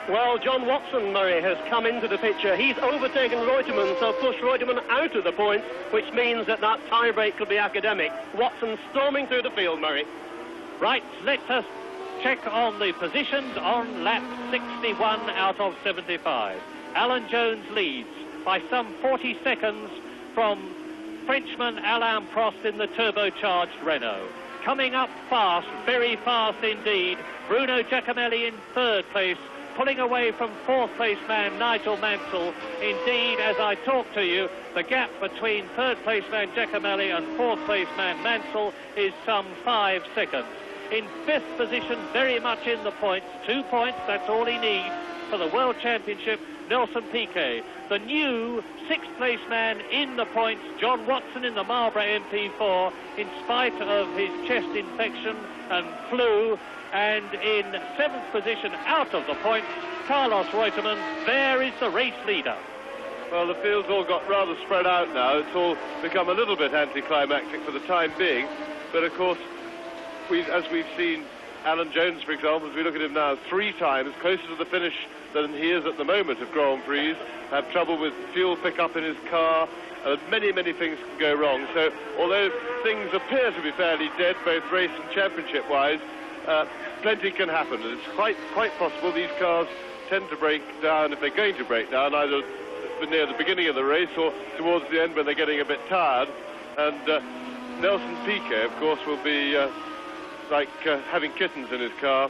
Well, John Watson, Murray, has come into the picture. He's overtaken Reutemann, so pushed Reutemann out of the points, which means that that tie-break could be academic. Watson storming through the field, Murray. Right, let us check on the positions on lap 61 out of 75. Alan Jones leads by some 40 seconds from Frenchman Alain Prost in the turbocharged Renault. Coming up fast, very fast indeed, Bruno Giacomelli in third place, pulling away from fourth place man Nigel Mansell. Indeed, as I talk to you, the gap between third place man Giacomelli and fourth place man Mansell is some 5 seconds. In fifth position, very much in the points, 2 points, that's all he needs for the World Championship, Nelson Piquet. The new sixth place man in the points, John Watson in the Marlboro MP4, in spite of his chest infection and flu. And in seventh position, out of the points, Carlos Reutemann. There is the race leader. Well, the field's all got rather spread out now. It's all become a little bit anticlimactic for the time being. But of course, as we've seen Alan Jones, for example, as we look at him now, 3 times closer to the finish than he is at the moment of Grand Prix, have trouble with fuel pickup in his car. Many, many things can go wrong. So although things appear to be fairly dead, both race and championship-wise, plenty can happen. And it's quite possible these cars tend to break down, if they're going to break down, either near the beginning of the race or towards the end when they're getting a bit tired. And Nelson Piquet, of course, will be like having kittens in his car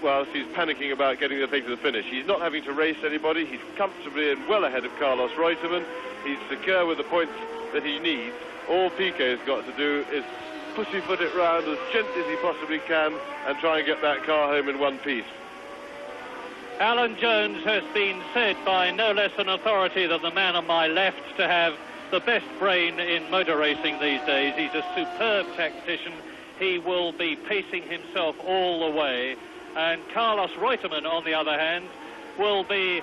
whilst he's panicking about getting the thing to the finish. He's not having to race anybody. He's comfortably and well ahead of Carlos Reutemann. He's secure with the points that he needs. All Piquet's got to do is pussyfoot it round as gently as he possibly can and try and get that car home in one piece. Alan Jones has been said by no less an authority than the man on my left to have the best brain in motor racing these days. He's a superb tactician. He will be pacing himself all the way. And Carlos Reutemann, on the other hand, will be,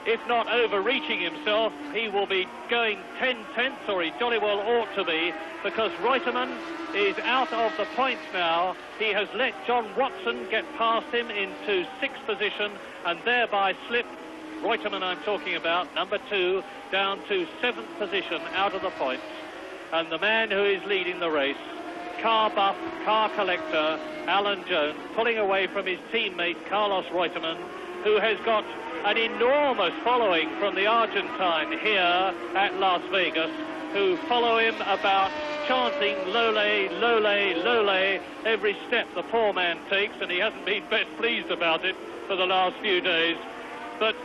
if not overreaching himself, he will be going 10/10, or he jolly well ought to be, because Reutemann is out of the points now. He has let John Watson get past him into 6th position and thereby slip Reutemann, I'm talking about, number 2, down to 7th position out of the points. And the man who is leading the race, car buff, car collector, Alan Jones, pulling away from his teammate Carlos Reutemann, who has got an enormous following from the Argentine here at Las Vegas, who follow him about chanting Lole, Lole, Lole every step the poor man takes, and he hasn't been best pleased about it for the last few days. But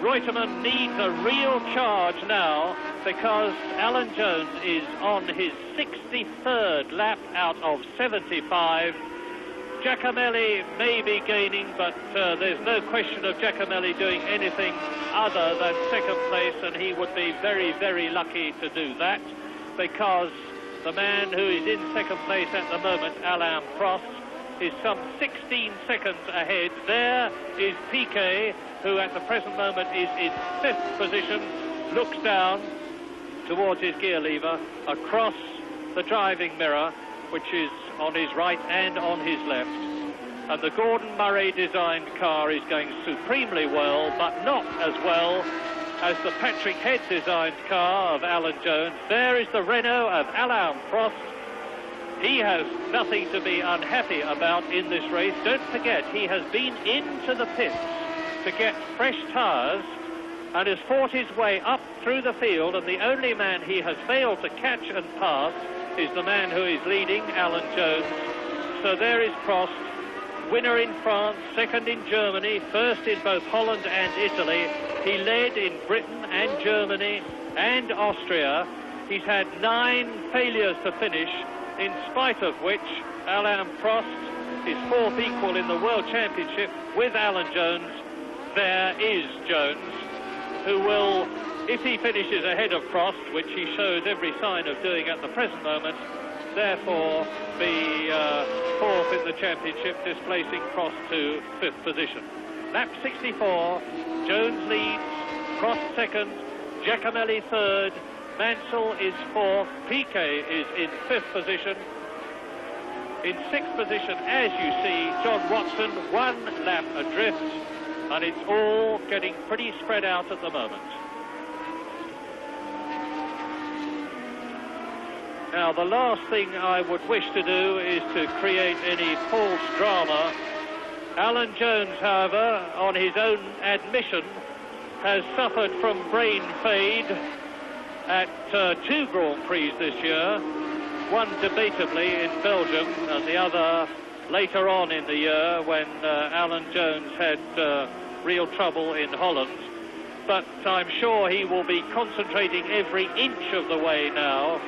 Reutemann needs a real charge now, because Alan Jones is on his 63rd lap out of 75. Giacomelli may be gaining, but there's no question of Giacomelli doing anything other than second place, and he would be very, very lucky to do that, because the man who is in second place at the moment, Alain Prost, is some 16 seconds ahead. There is Piquet, who at the present moment is in 5th position, looks down towards his gear lever, across the driving mirror, which is on his right and on his left. And the Gordon Murray designed car is going supremely well, but not as well as the Patrick Head designed car of Alan Jones. There is the Renault of Alain Prost. He has nothing to be unhappy about in this race. Don't forget, he has been into the pits to get fresh tyres and has fought his way up through the field, and the only man he has failed to catch and pass is the man who is leading, Alan Jones. so there is Prost, winner in France, second in Germany, first in both Holland and Italy. He led in Britain and Germany and Austria. He's had 9 failures to finish, in spite of which Alain Prost is 4th equal in the World Championship with Alan Jones. There is Jones, who will, if he finishes ahead of Prost, which he shows every sign of doing at the present moment, therefore be 4th in the championship, displacing Prost to 5th position. Lap 64, Jones leads, Prost 2nd, Giacomelli 3rd, Mansell is 4th, Piquet is in 5th position. In 6th position, as you see, John Watson, 1 lap adrift, and it's all getting pretty spread out at the moment. Now, the last thing I would wish to do is to create any false drama. Alan Jones, however, on his own admission, has suffered from brain fade at 2 Grand Prix this year, one debatably in Belgium and the other later on in the year when Alan Jones had real trouble in Holland. But I'm sure he will be concentrating every inch of the way now,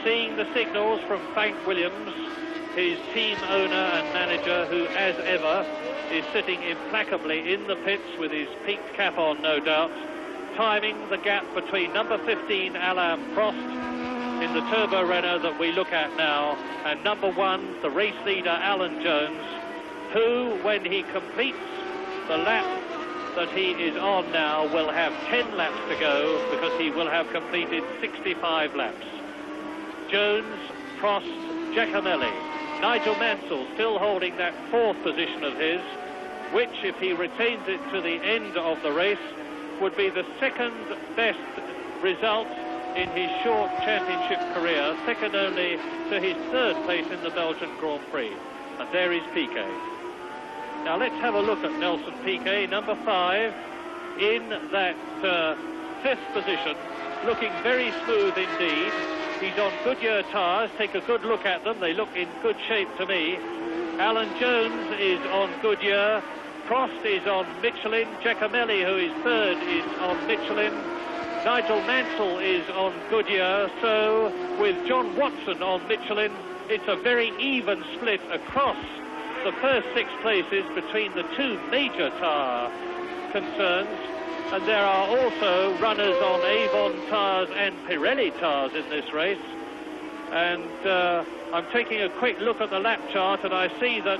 seeing the signals from Frank Williams, his team owner and manager, who, as ever, is sitting implacably in the pits with his peaked cap on, no doubt, timing the gap between number 15, Alain Prost, in the Turbo Renault that we look at now, and number 1, the race leader, Alan Jones, who, when he completes the lap that he is on now, will have 10 laps to go, because he will have completed 65 laps. Jones, Prost, Giacomelli, Nigel Mansell still holding that 4th position of his, which, if he retains it to the end of the race, would be the 2nd best result in his short championship career, second only to his 3rd place in the Belgian Grand Prix. And there is Piquet. Now let's have a look at Nelson Piquet, number 5, in that 5th position, looking very smooth indeed. He's on Goodyear tyres. Take a good look at them. They look in good shape to me. Alan Jones is on Goodyear. Prost is on Michelin. Giacomelli, who is 3rd, is on Michelin. Nigel Mansell is on Goodyear. So, with John Watson on Michelin, it's a very even split across the first 6 places between the 2 major tyre concerns. And there are also runners on Avon tyres and Pirelli tyres in this race. And I'm taking a quick look at the lap chart, and I see that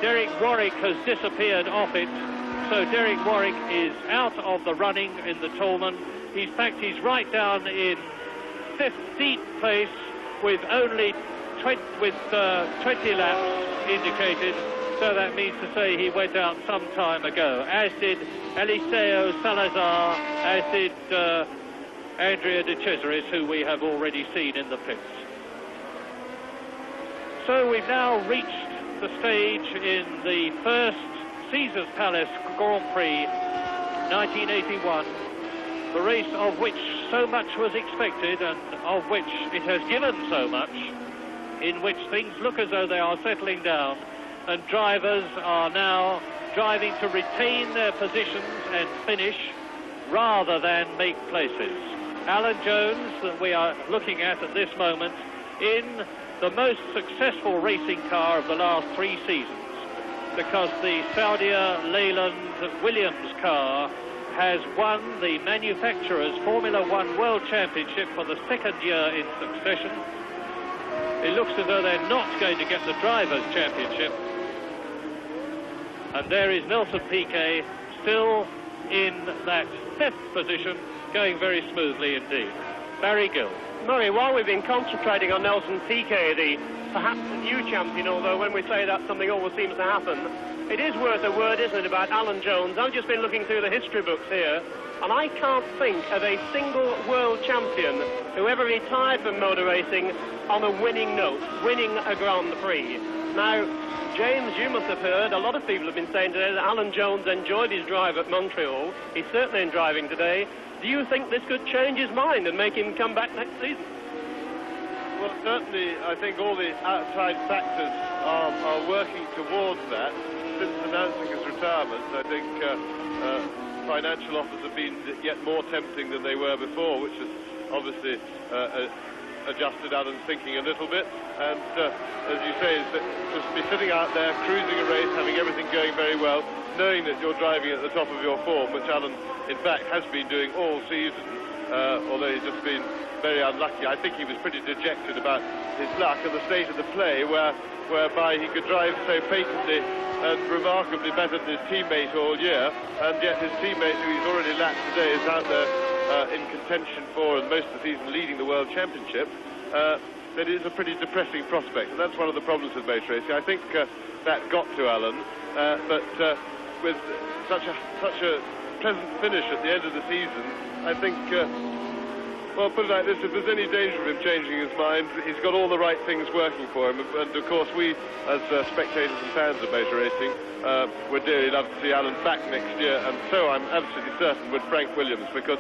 Derek Warwick has disappeared off it. So Derek Warwick is out of the running in the Toleman. In fact, he's right down in 15th place with only 20 laps indicated. So that means to say he went out some time ago, as did Eliseo Salazar, as did Andrea de Cesaris, who we have already seen in the pits. So we've now reached the stage in the first Caesars Palace Grand Prix 1981, the race of which so much was expected and of which it has given so much, in which things look as though they are settling down, and drivers are now driving to retain their positions and finish rather than make places. Alan Jones, that we are looking at this moment, in the most successful racing car of the last 3 seasons, because the Saudia Leyland Williams car has won the manufacturer's Formula 1 World Championship for the 2nd year in succession. It looks as though they're not going to get the Drivers' Championship. And there is Nelson Piquet, still in that 5th position, going very smoothly indeed. Barry Gill. Murray, while we've been concentrating on Nelson Piquet, the perhaps the new champion, although when we say that, something always seems to happen, it is worth a word, isn't it, about Alan Jones? I've just been looking through the history books here, and I can't think of a single world champion who ever retired from motor racing on a winning note, winning a Grand Prix. Now, James, you must have heard, a lot of people have been saying today that Alan Jones enjoyed his drive at Montreal. He's certainly in driving today. Do you think this could change his mind and make him come back next season? Well, certainly, I think all the outside factors are working towards that. Since announcing his retirement, I think financial offers have been yet more tempting than they were before, which has obviously adjusted Alan's thinking a little bit. And as you say, to be sitting out there, cruising a race, having everything going very well, knowing that you're driving at the top of your form, which Alan, in fact, has been doing all season, although he's just been very unlucky. I think he was pretty dejected about his luck and the state of the play, whereby he could drive so patently and remarkably better than his teammate all year, and yet his teammate, who he's already lapped today, is out there in contention for, and most of the season leading the World Championship. That is a pretty depressing prospect, and that's one of the problems with motor racing. I think that got to Alan, but with such a pleasant finish at the end of the season, I think, well, put it like this, if there's any danger of him changing his mind, he's got all the right things working for him. And of course, we, as spectators and fans of motor racing, would dearly love to see Alan back next year, and so I'm absolutely certain would Frank Williams, because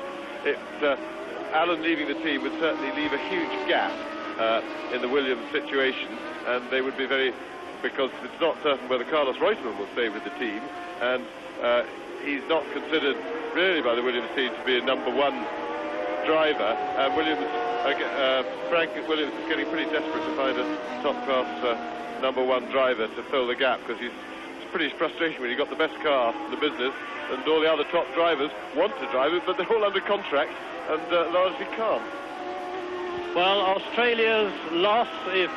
Alan leaving the team would certainly leave a huge gap in the Williams situation, and they would be very, because it's not certain whether Carlos Reutemann will stay with the team, and he's not considered really by the Williams team to be a #1 driver. Frank Williams is getting pretty desperate to find a top-class #1 driver to fill the gap, because it's pretty frustrating when you've got the best car in the business and all the other top drivers want to drive it, but they're all under contract and largely can't. Well, Australia's loss, if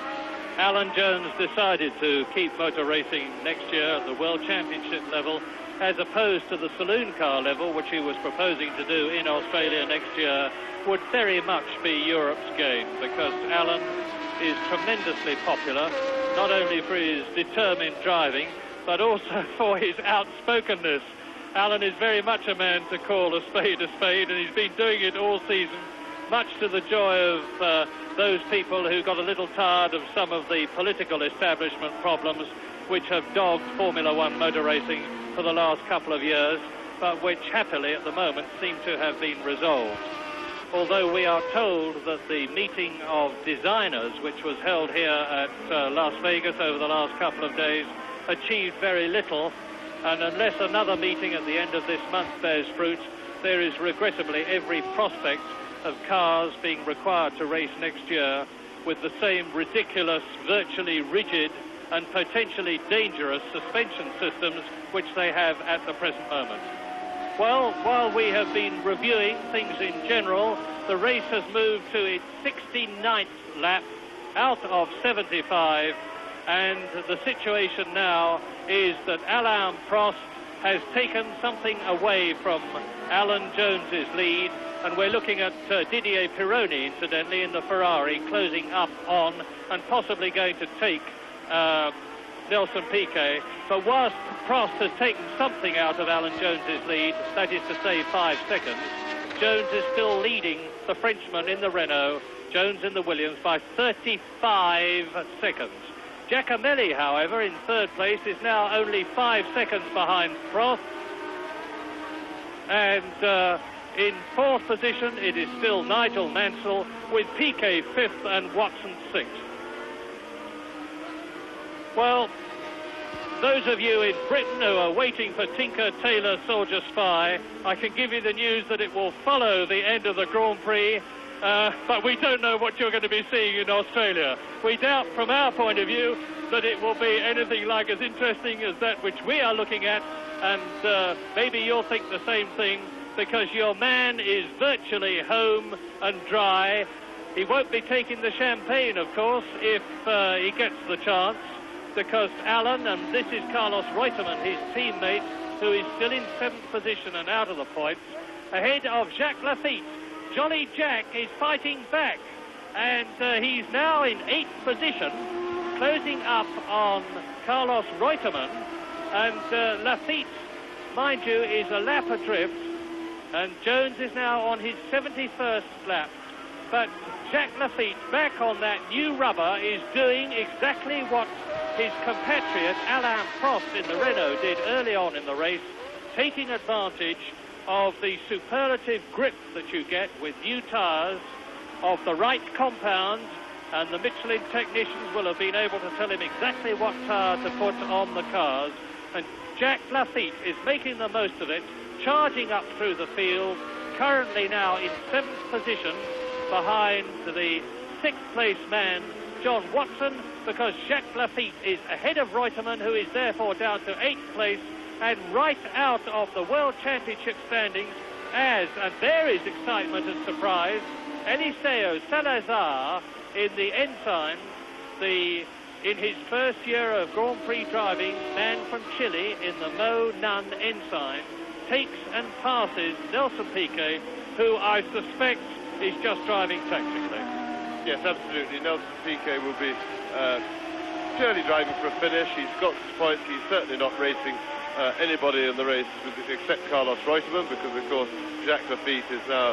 Alan Jones decided to keep motor racing next year at the World Championship level, as opposed to the saloon car level, which he was proposing to do in Australia next year, would very much be Europe's game, because Alan is tremendously popular, not only for his determined driving, but also for his outspokenness. Alan is very much a man to call a spade, and he's been doing it all season, much to the joy of those people who got a little tired of some of the political establishment problems which have dogged Formula One motor racing for the last couple of years, but which happily at the moment seem to have been resolved. Although we are told that the meeting of designers, which was held here at Las Vegas over the last couple of days, achieved very little, and unless another meeting at the end of this month bears fruit, there is regrettably every prospect of cars being required to race next year with the same ridiculous, virtually rigid and potentially dangerous suspension systems which they have at the present moment. Well, while we have been reviewing things in general, the race has moved to its 69th lap out of 75, and the situation now is that Alain Prost has taken something away from Alan Jones's lead, and we're looking at Didier Pironi, incidentally, in the Ferrari, closing up on and possibly going to take Nelson Piquet. But whilst Prost has taken something out of Alan Jones's lead, that is to say 5 seconds, Jones is still leading the Frenchman in the Renault, Jones in the Williams, by 35 seconds. Giacomelli, however, in third place, is now only 5 seconds behind Prost. And in fourth position, it is still Nigel Mansell, with Piquet fifth and Watson sixth. Well, those of you in Britain who are waiting for Tinker, Tailor, Soldier, Spy, I can give you the news that it will follow the end of the Grand Prix, but we don't know what you're going to be seeing in Australia. We doubt, from our point of view, that it will be anything like as interesting as that which we are looking at, and maybe you'll think the same thing, because your man is virtually home and dry. He won't be taking the champagne, of course, if he gets the chance, because Alan, and this is Carlos Reutemann, his teammate, who is still in 7th position and out of the points, ahead of Jacques Lafitte. Jolly Jack is fighting back, and he's now in 8th position, closing up on Carlos Reutemann, and Lafitte, mind you, is a lap adrift, and Jones is now on his 71st lap. But Jacques Lafitte, back on that new rubber, is doing exactly what his compatriot Alain Prost in the Renault did early on in the race, taking advantage of the superlative grip that you get with new tyres, of the right compound, and the Michelin technicians will have been able to tell him exactly what tire to put on the cars. And Jack Lafitte is making the most of it, charging up through the field, currently now in 7th position behind the 6th place man, John Watson, because Jacques Lafitte is ahead of Reutemann, who is therefore down to 8th place, and right out of the World Championship standings, and there is excitement and surprise, Eliseo Salazar in the ensign, in his first year of Grand Prix driving, man from Chile in the Mo Nun ensign, takes and passes Nelson Piquet, who I suspect is just driving tactically. Yes, absolutely. Nelson Piquet will be purely driving for a finish. He's got his points. He's certainly not racing anybody in the race except Carlos Reutemann, because, of course, Jacques Lafitte is now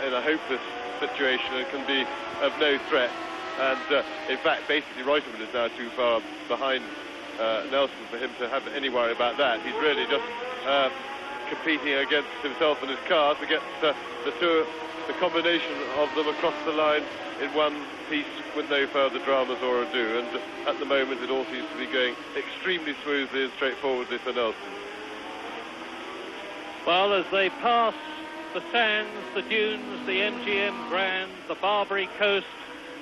in a hopeless situation and can be of no threat. And, in fact, basically, Reutemann is now too far behind Nelson for him to have any worry about that. He's really just competing against himself and his car to get the combination of them across the line in one piece with no further dramas or ado. And at the moment, it all seems to be going extremely smoothly and straightforwardly for Nelson. Well, as they pass the sands, the dunes, the MGM Grand, the Barbary Coast,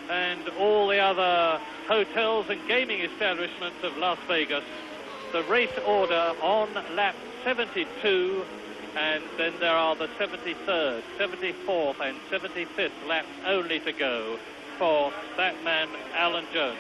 and all the other hotels and gaming establishments of Las Vegas, the race order on lap 72, and then there are the 73rd, 74th and 75th laps only to go for that man, Alan Jones.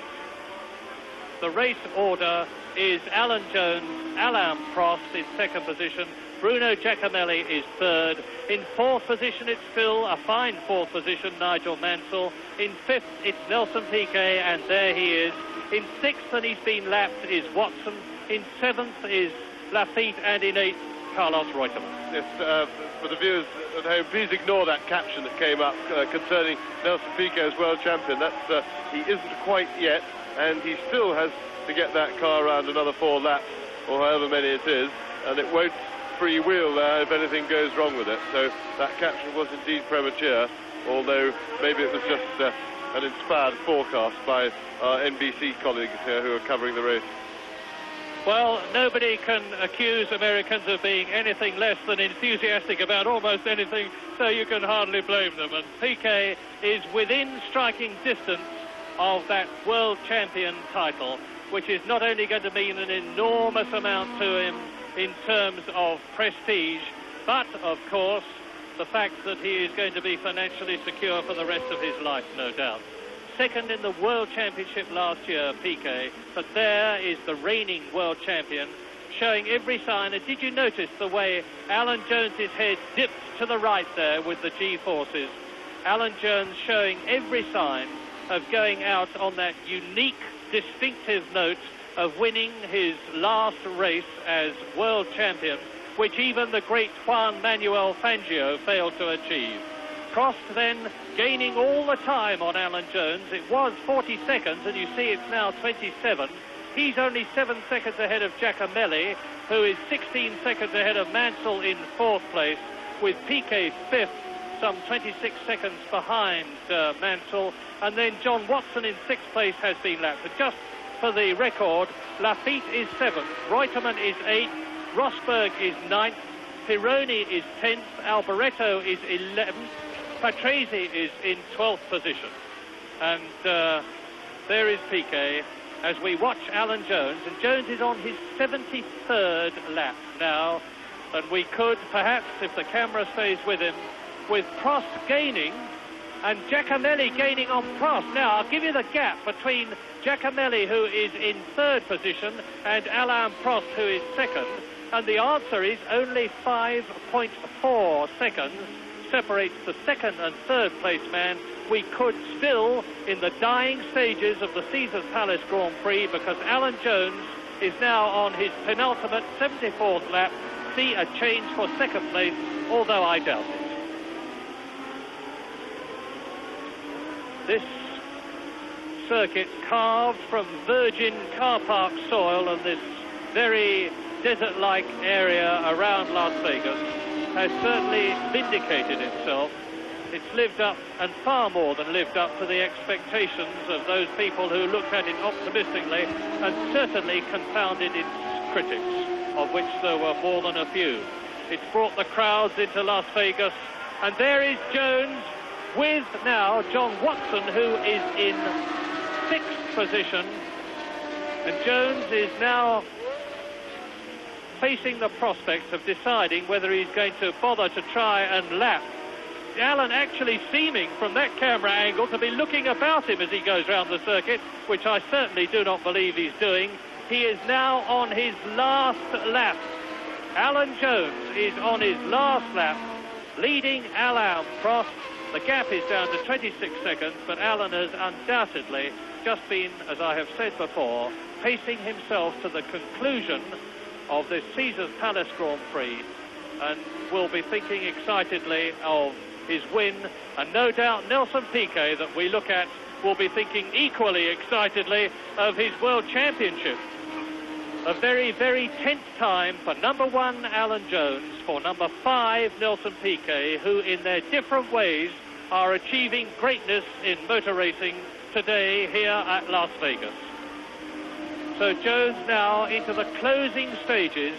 The race order is Alan Jones, Alain Prost in 2nd position, Bruno Giacomelli is 3rd. In 4th position, it's still a fine 4th position, Nigel Mansell. In 5th, it's Nelson Piquet, and there he is. In 6th, and he's been lapped, is Watson. In 7th is Lafitte, and in 8th, Carlos Reutemann. Yes, for the viewers at home, please ignore that caption that came up concerning Nelson Piquet as world champion. That's he isn't quite yet, and he still has to get that car around another 4 laps, or however many it is, and it won't freewheel there if anything goes wrong with it. So that caption was indeed premature, although maybe it was just an inspired forecast by our NBC colleagues here who are covering the race. Well, nobody can accuse Americans of being anything less than enthusiastic about almost anything, so you can hardly blame them. And Piquet is within striking distance of that world champion title, which is not only going to mean an enormous amount to him in terms of prestige, but, of course, the fact that he is going to be financially secure for the rest of his life, no doubt. 2nd in the World Championship last year, Piquet, but there is the reigning world champion showing every sign. And did you notice the way Alan Jones's head dipped to the right there with the G-forces? Alan Jones showing every sign of going out on that unique, distinctive note of winning his last race as world champion, which even the great Juan Manuel Fangio failed to achieve. Prost then gaining all the time on Alan Jones. It was 40 seconds, and you see it's now 27. He's only 7 seconds ahead of Giacomelli, who is 16 seconds ahead of Mansell in 4th place, with Piquet 5th, some 26 seconds behind Mansell, and then John Watson in 6th place has been lapped. But just for the record, Lafitte is 7th, Reutemann is 8th, Rosberg is 9th, Pironi is 10th, Alboreto is 11th, Patrese is in 12th position. And there is Piquet as we watch Alan Jones, and Jones is on his 73rd lap now, and we could perhaps, if the camera stays with him, with Prost gaining and Giacomelli gaining on Prost. Now, I'll give you the gap between Giacomelli, who is in 3rd position, and Alain Prost, who is 2nd, and the answer is only 5.4 seconds separates the 2nd and 3rd place man. We could still, in the dying stages of the Caesars Palace Grand Prix, because Alan Jones is now on his penultimate 74th lap, see a change for 2nd place, although I doubt it. This circuit, carved from virgin car park soil and this very desert-like area around Las Vegas, has certainly vindicated itself It's lived up, and far more than lived up, to the expectations of those people who looked at it optimistically, and certainly confounded its critics, of which there were more than a few. It's brought the crowds into Las Vegas, and there is Jones with now John Watson, who is in 6th position, and Jones is now facing the prospect of deciding whether he's going to bother to try and lap. Alan actually seeming from that camera angle to be looking about him as he goes round the circuit, which I certainly do not believe he's doing. He is now on his last lap. Alan Jones is on his last lap, leading Alain Prost. The gap is down to 26 seconds, but Alan has undoubtedly just been, as I have said before, pacing himself to the conclusion of this Caesars Palace Grand Prix, and will be thinking excitedly of his win, and no doubt Nelson Piquet, that we look at, will be thinking equally excitedly of his World Championship. A very, very tense time for number 1 Alan Jones, for number 5 Nelson Piquet, who in their different ways are achieving greatness in motor racing today here at Las Vegas. So Jones now into the closing stages,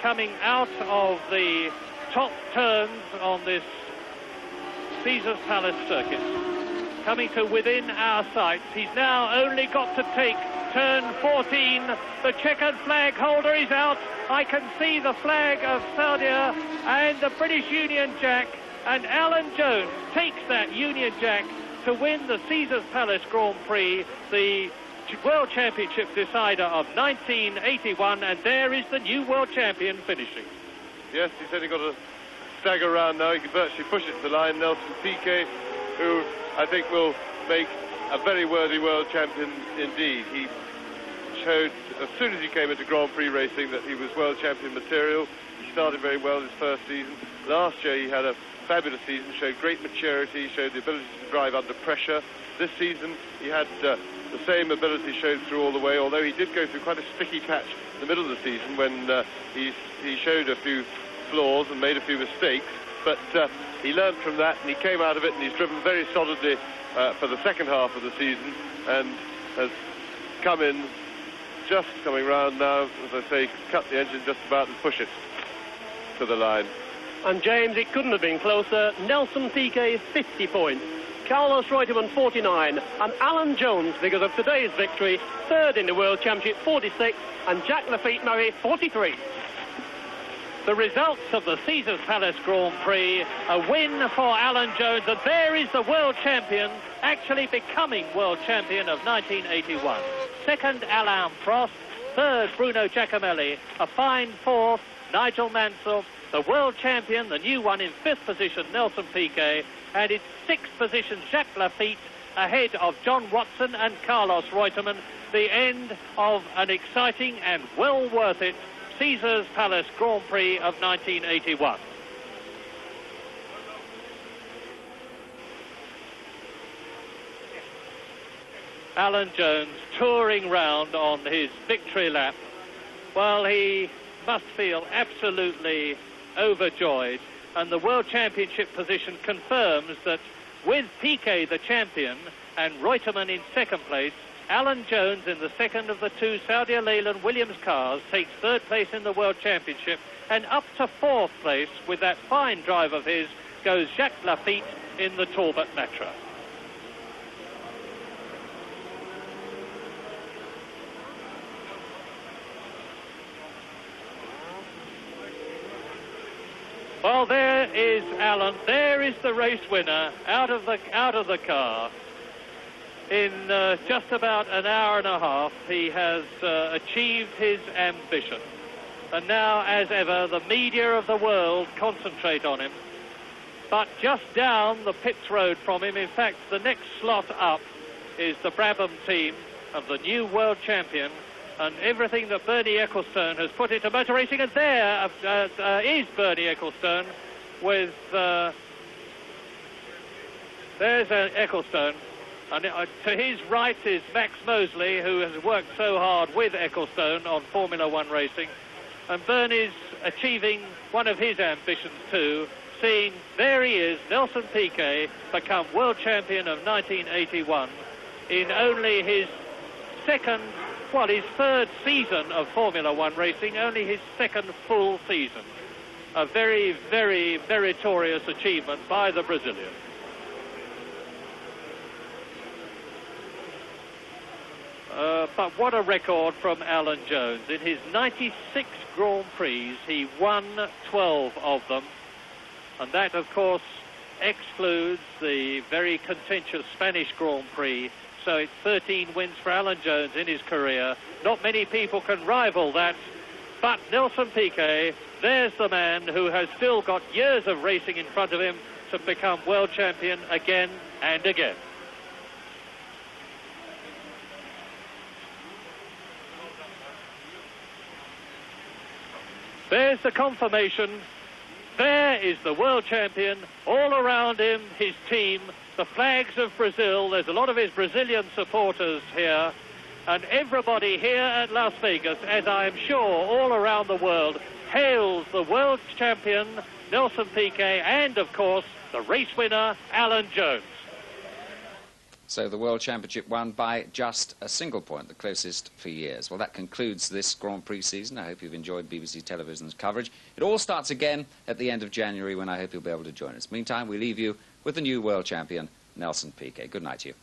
coming out of the top turns on this Caesars Palace circuit, coming to within our sights. He's now only got to take turn 14. The checkered flag holder is out. I can see the flag of Saudi and the British Union Jack, and Alan Jones takes that Union Jack to win the Caesars Palace Grand Prix, the World Championship decider of 1981, and there is the new world champion finishing. Yes, he's only got to stagger around now. He can virtually push it to the line. Nelson Piquet, who I think will make a very worthy world champion indeed. He showed as soon as he came into Grand Prix racing that he was world champion material. He started very well his first season. Last year he had a fabulous season, showed great maturity, showed the ability to drive under pressure. This season he had the same ability showed through all the way, although he did go through quite a sticky patch in the middle of the season when he showed a few flaws and made a few mistakes, but he learned from that and he came out of it, and he's driven very solidly for the second half of the season, and has come in, just coming round now, as I say, cut the engine just about and push it to the line. And James, it couldn't have been closer. Nelson Piquet 50 points, Carlos Reutemann 49, and Alan Jones, because of today's victory, 3rd in the World Championship 46, and Jacques Lafitte-Marie 43. The results of the Caesars Palace Grand Prix, a win for Alan Jones, and there is the world champion, actually becoming world champion of 1981. 2nd, Alain Prost. 3rd, Bruno Giacomelli. A fine 4th, Nigel Mansell. The world champion, the new one, in 5th position, Nelson Piquet. And in 6th position, Jacques Lafitte, ahead of John Watson and Carlos Reutemann. The end of an exciting and well worth it Caesars Palace Grand Prix of 1981. Alan Jones touring round on his victory lap. Well, he must feel absolutely overjoyed, and the World Championship position confirms that with Piquet the champion and Reutemann in 2nd place, Alan Jones in the 2nd of the 2 Saudi Leyland Williams cars takes 3rd place in the World Championship, and up to 4th place with that fine drive of his goes Jacques Lafitte in the Talbot Matra. Well, there is Alan. There is the race winner out of the car. In just about an hour and a half, he has achieved his ambition. And now, as ever, the media of the world concentrate on him. But just down the pits road from him, in fact, the next slot up is the Brabham team of the new world champion, and everything that Bernie Ecclestone has put into motor racing. And there is Bernie Ecclestone with... there's Ecclestone. And to his right is Max Mosley, who has worked so hard with Ecclestone on Formula 1 racing. And Bernie's achieving one of his ambitions too, seen, there he is, Nelson Piquet, become world champion of 1981 in only his his third season of Formula One racing, only his second full season. A very, very meritorious achievement by the Brazilian. But what a record from Alan Jones. In his 96 Grand Prix, he won 12 of them. And that, of course, excludes the very contentious Spanish Grand Prix. So it's 13 wins for Alan Jones in his career. Not many people can rival that. But Nelson Piquet, there's the man who has still got years of racing in front of him to become world champion again and again. There's the confirmation. There is the world champion. All around him, his team, the flags of Brazil. There's a lot of his Brazilian supporters here. And everybody here at Las Vegas, as I'm sure all around the world, hails the world champion, Nelson Piquet, and, of course, the race winner, Alan Jones. So the World Championship won by just a single point, the closest for years. Well, that concludes this Grand Prix season. I hope you've enjoyed BBC Television's coverage. It all starts again at the end of January, when I hope you'll be able to join us. Meantime, we leave you with the new world champion, Nelson Piquet. Good night to you.